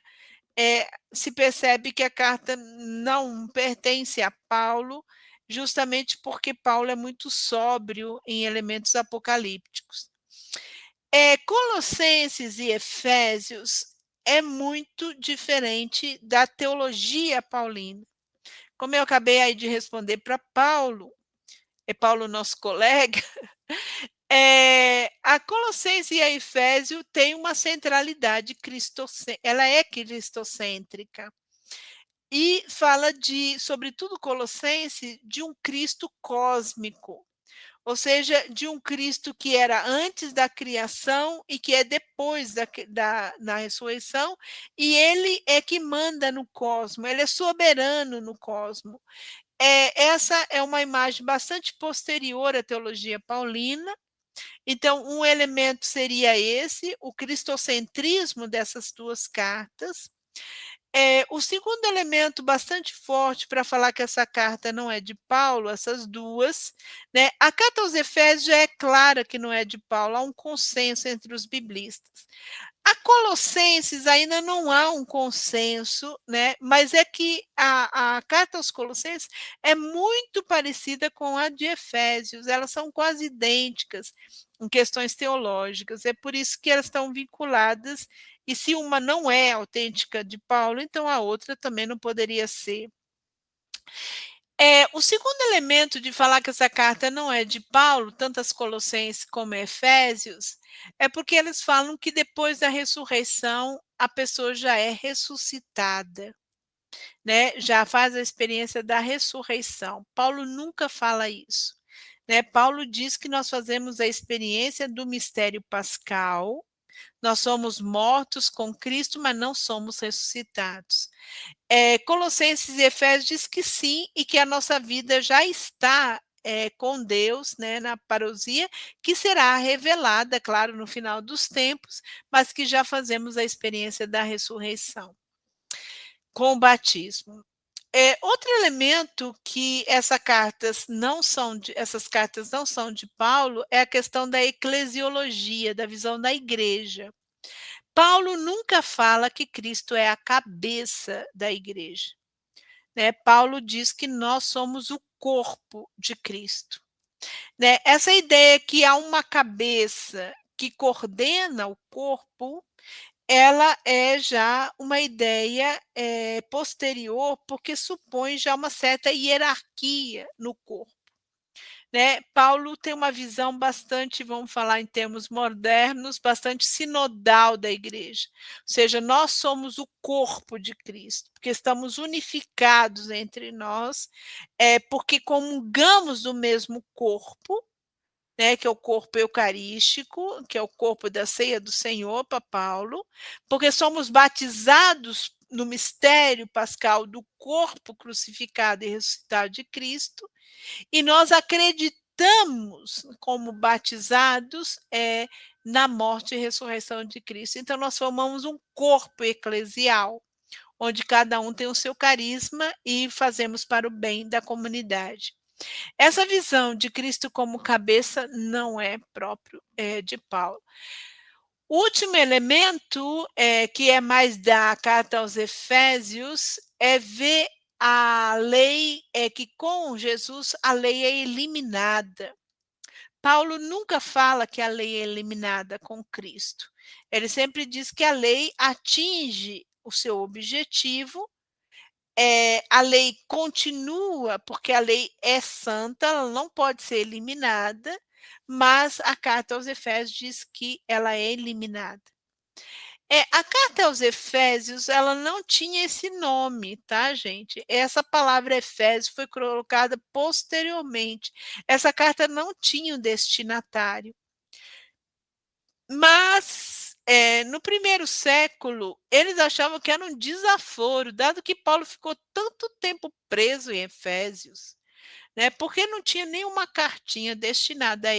se percebe que a carta não pertence a Paulo, justamente porque Paulo é muito sóbrio em elementos apocalípticos. Colossenses e Efésios é muito diferente da teologia paulina. Como eu acabei aí de responder para Paulo, é Paulo nosso colega, a Colossenses e a Efésio tem uma centralidade cristocêntrica, ela é cristocêntrica. E fala sobretudo Colossenses, de um Cristo cósmico, ou seja, de um Cristo que era antes da criação e que é depois da ressurreição, e ele é que manda no cosmo, ele é soberano no cosmo. Essa é uma imagem bastante posterior à teologia paulina. Então, um elemento seria esse, o cristocentrismo dessas duas cartas. O segundo elemento bastante forte para falar que essa carta não é de Paulo, essas duas, né? A carta aos Efésios já é clara que não é de Paulo, há um consenso entre os biblistas. A Colossenses ainda não há um consenso, né? Mas é que a carta aos Colossenses é muito parecida com a de Efésios, elas são quase idênticas em questões teológicas, é por isso que elas estão vinculadas, e se uma não é autêntica de Paulo, então a outra também não poderia ser. O segundo elemento de falar que essa carta não é de Paulo, tanto as Colossenses como Efésios, é porque eles falam que depois da ressurreição a pessoa já é ressuscitada, né? Já faz a experiência da ressurreição. Paulo nunca fala isso, né? Paulo diz que nós fazemos a experiência do mistério pascal, nós somos mortos com Cristo, mas não somos ressuscitados. Colossenses e Efésios diz que sim, e que a nossa vida já está com Deus, né, na parousia, que será revelada, claro, no final dos tempos, mas que já fazemos a experiência da ressurreição com o batismo. Outro elemento que essas cartas não são de Paulo é a questão da eclesiologia, da visão da igreja. Paulo nunca fala que Cristo é a cabeça da igreja, né? Paulo diz que nós somos o corpo de Cristo, né? Essa ideia que há uma cabeça que coordena o corpo, ela é já uma ideia posterior, porque supõe já uma certa hierarquia no corpo, né? Paulo tem uma visão bastante, vamos falar em termos modernos, bastante sinodal da igreja. Ou seja, nós somos o corpo de Cristo, porque estamos unificados entre nós, porque comungamos do mesmo corpo, né, que é o corpo eucarístico, que é o corpo da ceia do Senhor, para Paulo, porque somos batizados no mistério pascal do corpo crucificado e ressuscitado de Cristo, e nós acreditamos, como batizados, na morte e ressurreição de Cristo. Então, nós formamos um corpo eclesial, onde cada um tem o seu carisma e fazemos para o bem da comunidade. Essa visão de Cristo como cabeça não é próprio de Paulo. O último elemento, que é mais da carta aos Efésios, é ver a lei, que com Jesus a lei é eliminada. Paulo nunca fala que a lei é eliminada com Cristo. Ele sempre diz que a lei atinge o seu objetivo, a lei continua, porque a lei é santa, ela não pode ser eliminada, mas a carta aos Efésios diz que ela é eliminada. A carta aos Efésios, ela não tinha esse nome, tá, gente? Essa palavra Efésios foi colocada posteriormente. Essa carta não tinha um destinatário. Mas, no primeiro século, eles achavam que era um desaforo, dado que Paulo ficou tanto tempo preso em Efésios, né? Porque não tinha nenhuma cartinha destinada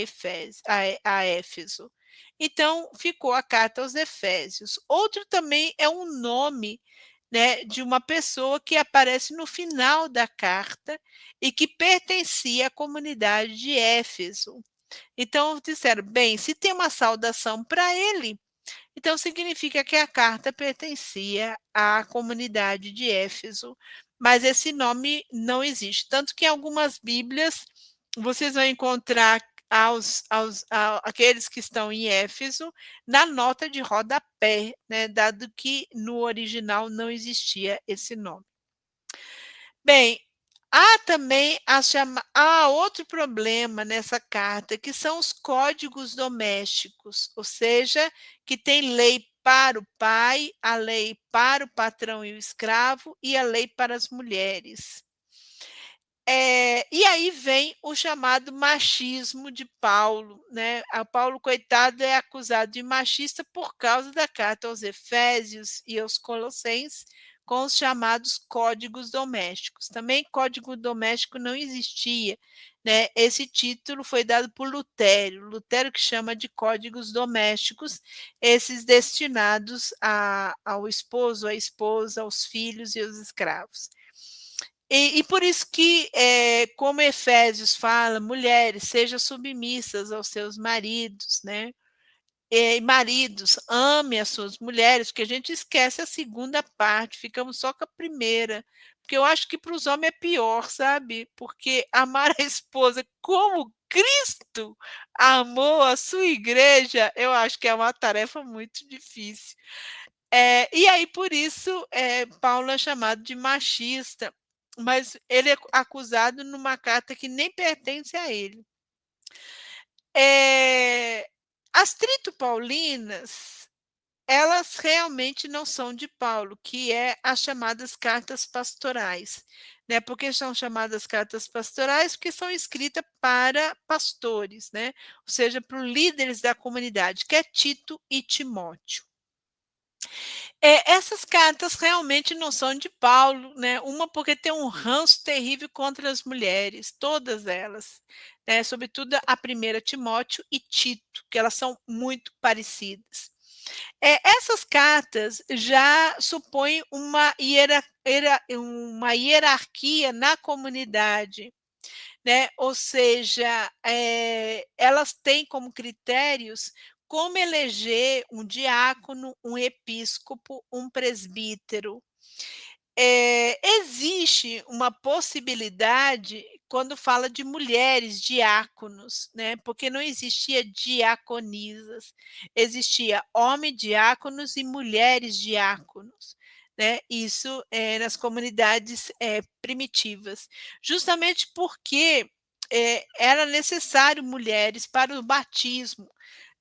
a Éfeso. Então, ficou a carta aos Efésios. Outro também é um nome, né, de uma pessoa que aparece no final da carta e que pertencia à comunidade de Éfeso. Então, disseram, bem, se tem uma saudação para ele, então significa que a carta pertencia à comunidade de Éfeso, mas esse nome não existe. Tanto que em algumas Bíblias vocês vão encontrar aqueles que estão em Éfeso na nota de rodapé, né, dado que no original não existia esse nome. Bem, há também outro problema nessa carta, que são os códigos domésticos, ou seja, que tem lei para o pai, a lei para o patrão e o escravo e a lei para as mulheres. E aí vem o chamado machismo de Paulo, né? Paulo, coitado, é acusado de machista por causa da carta aos Efésios e aos Colossenses, com os chamados códigos domésticos. Também código doméstico não existia, né? Esse título foi dado por Lutero que chama de códigos domésticos, esses destinados ao esposo, à esposa, aos filhos e aos escravos. E por isso que, como Efésios fala, mulheres, sejam submissas aos seus maridos, né? E maridos, ame as suas mulheres, porque a gente esquece a segunda parte, ficamos só com a primeira. Porque eu acho que para os homens é pior, sabe? Porque amar a esposa como Cristo amou a sua igreja, eu acho que é uma tarefa muito difícil. E aí, por isso, Paulo é chamado de machista, mas ele é acusado numa carta que nem pertence a ele. As trito-paulinas, elas realmente não são de Paulo, que é as chamadas cartas pastorais, né? Porque são chamadas cartas pastorais porque são escritas para pastores, né? Ou seja, para os líderes da comunidade, que é Tito e Timóteo. Essas cartas realmente não são de Paulo, né? Uma porque tem um ranço terrível contra as mulheres, todas elas, né? Sobretudo a primeira Timóteo e Tito, que elas são muito parecidas. Essas cartas já supõem uma hierarquia na comunidade, né? Ou seja, elas têm como critérios como eleger um diácono, um episcopo, um presbítero. Existe uma possibilidade quando fala de mulheres diáconos, né? Porque não existia diaconisas, existia homem diáconos e mulheres diáconos, né? Isso nas comunidades primitivas, justamente porque era necessário mulheres para o batismo,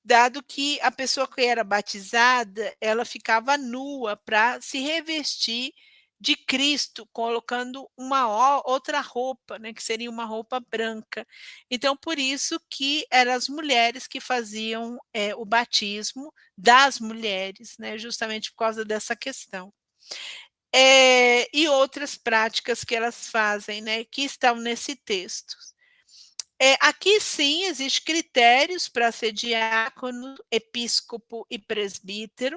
dado que a pessoa que era batizada, ela ficava nua para se revestir de Cristo, colocando uma outra roupa, né, que seria uma roupa branca. Então, por isso que eram as mulheres que faziam o batismo das mulheres, né, justamente por causa dessa questão. E outras práticas que elas fazem, né, que estão nesse texto. Aqui sim existem critérios para ser diácono, episcopo e presbítero.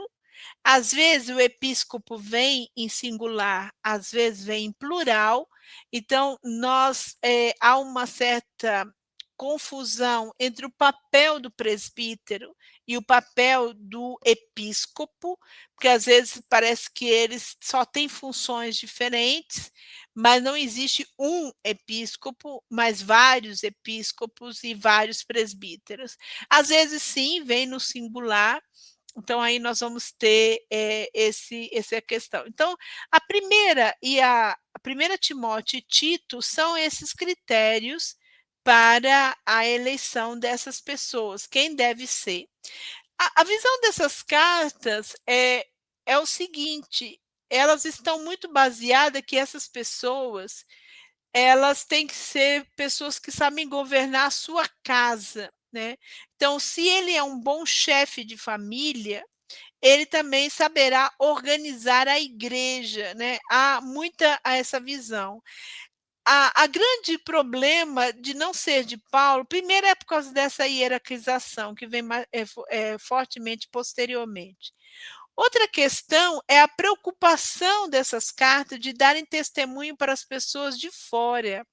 Às vezes o episcopo vem em singular, às vezes vem em plural. Então, há uma certa confusão entre o papel do presbítero e o papel do episcopo, porque às vezes parece que eles só têm funções diferentes, mas não existe um episcopo, mas vários episcopos e vários presbíteros. Às vezes, sim, vem no singular, então aí nós vamos ter essa questão. Então, a primeira Timóteo e Tito são esses critérios para a eleição dessas pessoas, quem deve ser. A visão dessas cartas é o seguinte: elas estão muito baseadas que essas pessoas, elas têm que ser pessoas que sabem governar a sua casa, né. Então, se ele é um bom chefe de família, ele também saberá organizar a igreja, né. Há muita essa visão. A grande problema de não ser de Paulo, primeiro é por causa dessa hierarquização que vem fortemente posteriormente. Outra questão é a preocupação dessas cartas de darem testemunho para as pessoas de fora.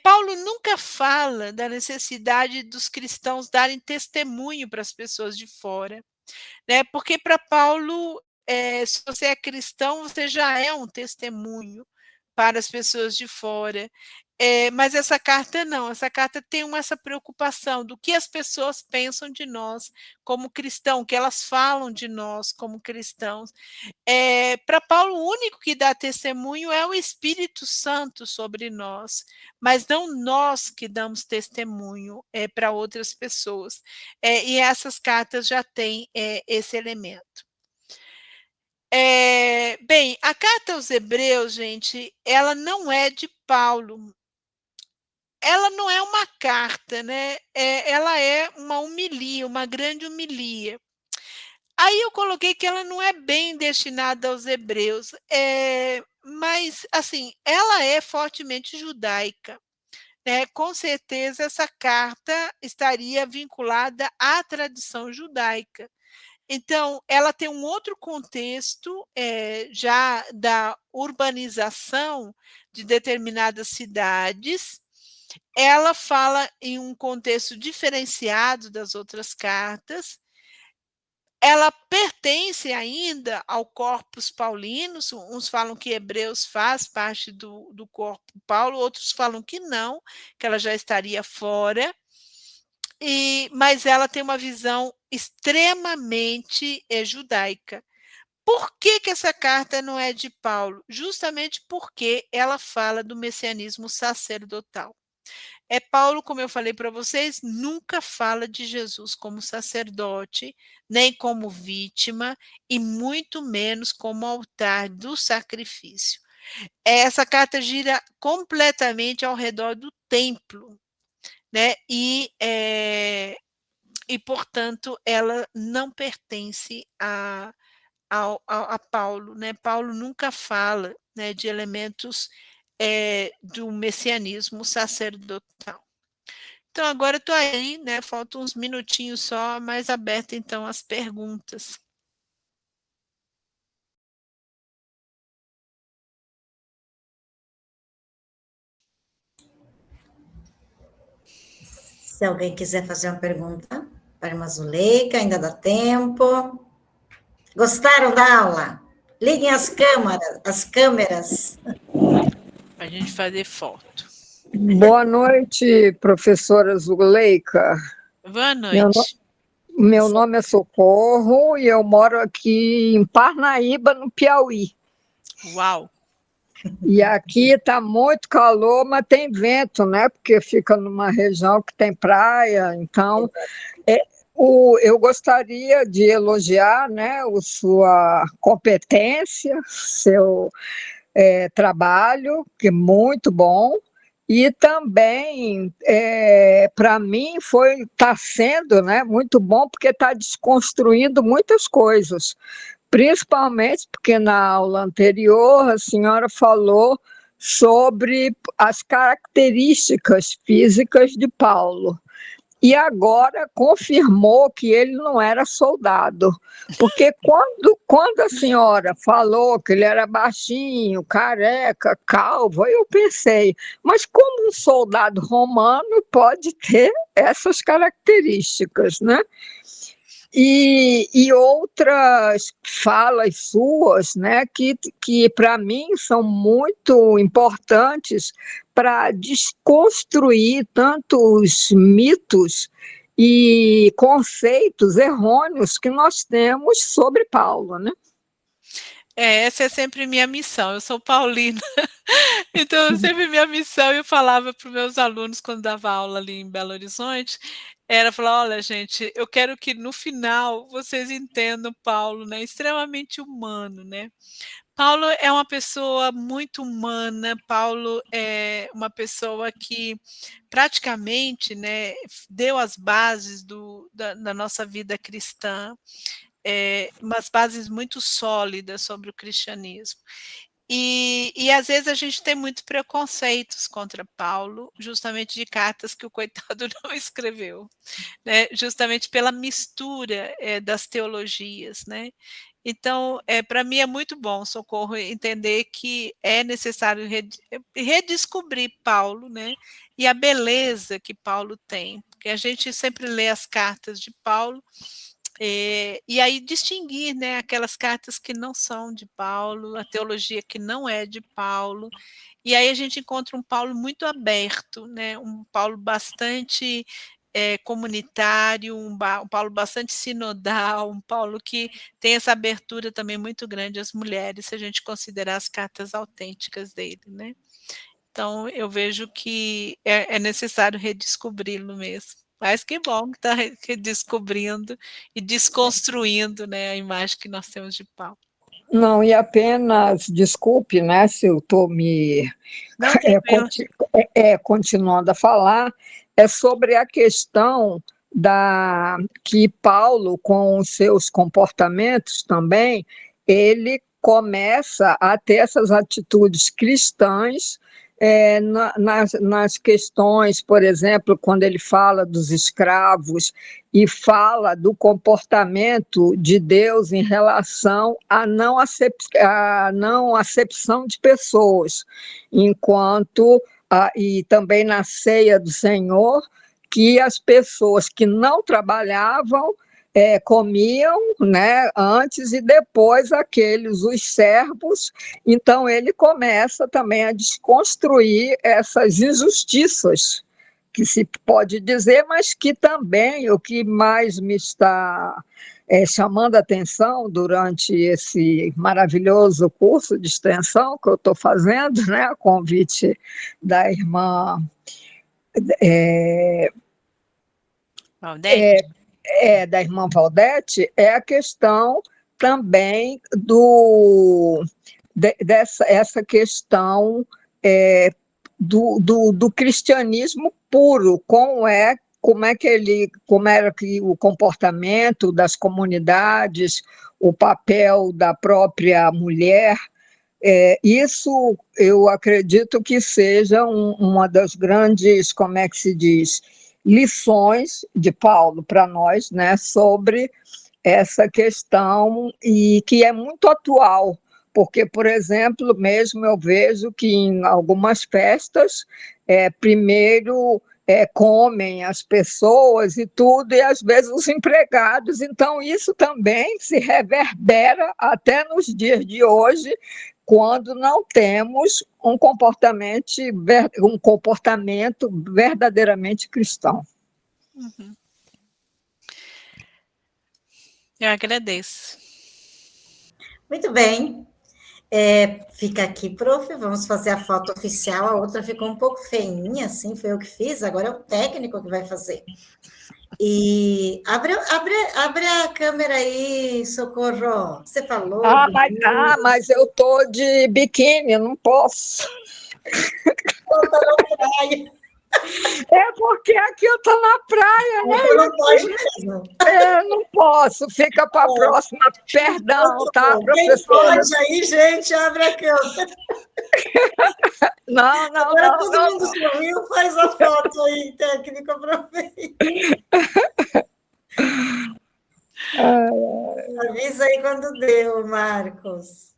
Paulo nunca fala da necessidade dos cristãos darem testemunho para as pessoas de fora, né? Porque para Paulo, se você é cristão, você já é um testemunho para as pessoas de fora. Mas essa carta não, essa carta tem essa preocupação do que as pessoas pensam de nós como cristão, o que elas falam de nós como cristãos. Para Paulo, o único que dá testemunho é o Espírito Santo sobre nós, mas não nós que damos testemunho para outras pessoas. E essas cartas já têm esse elemento. Bem, a carta aos Hebreus, gente, ela não é de Paulo. Ela não é uma carta, né? Ela é uma homilia, uma grande homilia. Aí eu coloquei que ela não é bem destinada aos hebreus, mas, assim, ela é fortemente judaica, né? Com certeza essa carta estaria vinculada à tradição judaica. Então, ela tem um outro contexto, já da urbanização de determinadas cidades. Ela fala em um contexto diferenciado das outras cartas. Ela pertence ainda ao corpus paulinos, uns falam que Hebreus faz parte do corpo Paulo, outros falam que não, que ela já estaria fora. Mas ela tem uma visão extremamente judaica. Por que essa carta não é de Paulo? Justamente porque ela fala do messianismo sacerdotal. Paulo, como eu falei para vocês, nunca fala de Jesus como sacerdote, nem como vítima, e muito menos como altar do sacrifício. Essa carta gira completamente ao redor do templo, né? E portanto, ela não pertence a Paulo, né? Paulo nunca fala, né, de elementos do messianismo sacerdotal. Então, agora eu estou aí, né? Faltam uns minutinhos só, mais aberta então às perguntas. Se alguém quiser fazer uma pergunta para a irmã Zuleika, ainda dá tempo. Gostaram da aula? Liguem as câmeras. Para a gente fazer foto. Boa noite, professora Zuleika. Boa noite. Meu nome é Socorro e eu moro aqui em Parnaíba, no Piauí. Uau! E aqui está muito calor, mas tem vento, né? Porque fica numa região que tem praia. Então, eu gostaria de elogiar, né, sua competência, seu trabalho, que é muito bom. E também, para mim, está sendo, né, muito bom, porque está desconstruindo muitas coisas, principalmente porque na aula anterior a senhora falou sobre as características físicas de Paulo. E agora confirmou que ele não era soldado, porque quando a senhora falou que ele era baixinho, careca, calvo, eu pensei, mas como um soldado romano pode ter essas características, né? E outras falas suas, né, que para mim são muito importantes para desconstruir tantos mitos e conceitos errôneos que nós temos sobre Paulo, né? Essa é sempre minha missão. Eu sou paulina Então, sempre minha missão, eu falava para os meus alunos quando dava aula ali em Belo Horizonte, era falar: "Olha, gente, eu quero que no final vocês entendam Paulo, né, extremamente humano, né". Paulo é uma pessoa muito humana, Paulo é uma pessoa que praticamente, né, deu as bases da nossa vida cristã, umas bases muito sólidas sobre o cristianismo. E às vezes a gente tem muitos preconceitos contra Paulo, justamente de cartas que o coitado não escreveu, né, justamente pela mistura, das teologias, né. Então, para mim é muito bom, Socorro, entender que é necessário redescobrir Paulo, né, e a beleza que Paulo tem, porque a gente sempre lê as cartas de Paulo, e aí distinguir, né, aquelas cartas que não são de Paulo, a teologia que não é de Paulo, e aí a gente encontra um Paulo muito aberto, né, um Paulo bastante, comunitário, um Paulo bastante sinodal, um Paulo que tem essa abertura também muito grande às mulheres, se a gente considerar as cartas autênticas dele, né. Então eu vejo que é necessário redescobri-lo mesmo. Mas que bom que está redescobrindo e desconstruindo, né, a imagem que nós temos de Paulo. Não, e apenas, desculpe, né, se eu estou me Não, tranquilo. continuando a falar, é sobre a questão da que Paulo, com os seus comportamentos também, ele começa a ter essas atitudes cristãs nas questões, por exemplo, quando ele fala dos escravos e fala do comportamento de Deus em relação à não acepção de pessoas, enquanto e também na ceia do Senhor, que as pessoas que não trabalhavam comiam, né, antes e depois os servos. Então ele começa também a desconstruir essas injustiças que se pode dizer, mas que também o que mais me está chamando a atenção durante esse maravilhoso curso de extensão que eu estou fazendo, né, a convite da irmã Valdete? da irmã Valdete, é a questão também essa questão do cristianismo puro, como era que o comportamento das comunidades, o papel da própria mulher. Isso eu acredito que seja uma das grandes, como é que se diz, lições de Paulo para nós, né, sobre essa questão e que é muito atual, porque, por exemplo, mesmo eu vejo que em algumas festas, primeiro comem as pessoas e tudo, e às vezes os empregados, então isso também se reverbera até nos dias de hoje, quando não temos um comportamento verdadeiramente cristão. Uhum. Eu agradeço. Muito bem. Fica aqui, prof. Vamos fazer a foto oficial. A outra ficou um pouco feinha, assim, foi eu que fiz, agora é o técnico que vai fazer. E abre a câmera aí, Socorro. Você falou. Mas eu estou de biquíni, não posso. É porque aqui eu estou na praia, né? Não pode mesmo. Não posso, fica para a próxima. Perdão, tá, Quem professora? pode aí, gente, abre a câmera. Não. Agora todo mundo sorriu, faz a foto aí, técnico, aproveita. Avisa aí quando deu, Marcos.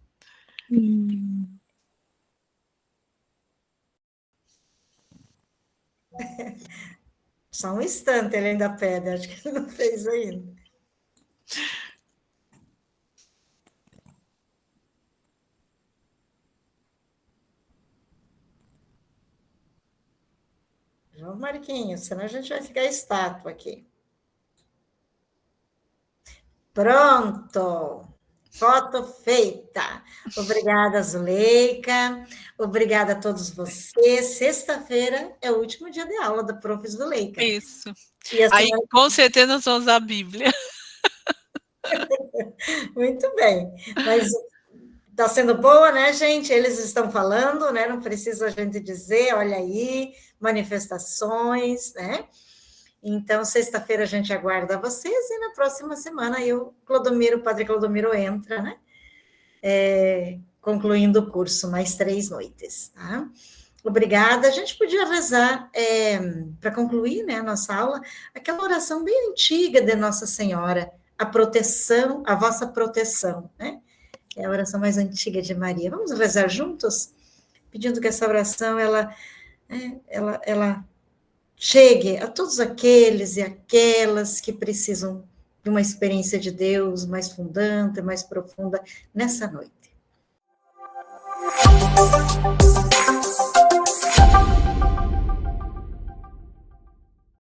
Só um instante ele ainda pede, acho que ele não fez ainda. João Marquinhos, senão a gente vai ficar estátua aqui. Pronto. Foto feita. Obrigada, Zuleika. Obrigada a todos vocês. Sexta-feira é o último dia de aula da Prof. Zuleika. Isso. E a Aí, semana... com certeza, nós vamos usar a Bíblia. Muito bem. Mas está sendo boa, né, gente? Eles estão falando, né? Não precisa a gente dizer, olha aí, manifestações, né? Então, sexta-feira a gente aguarda vocês e na próxima semana o Padre Clodomiro entra, né? Concluindo o curso, mais 3 noites, tá? Obrigada. A gente podia rezar, para concluir, né, a nossa aula, aquela oração bem antiga de Nossa Senhora, a proteção, a vossa proteção, né? É a oração mais antiga de Maria. Vamos rezar juntos? Pedindo que essa oração, ela chegue a todos aqueles e aquelas que precisam de uma experiência de Deus mais fundante, mais profunda, nessa noite.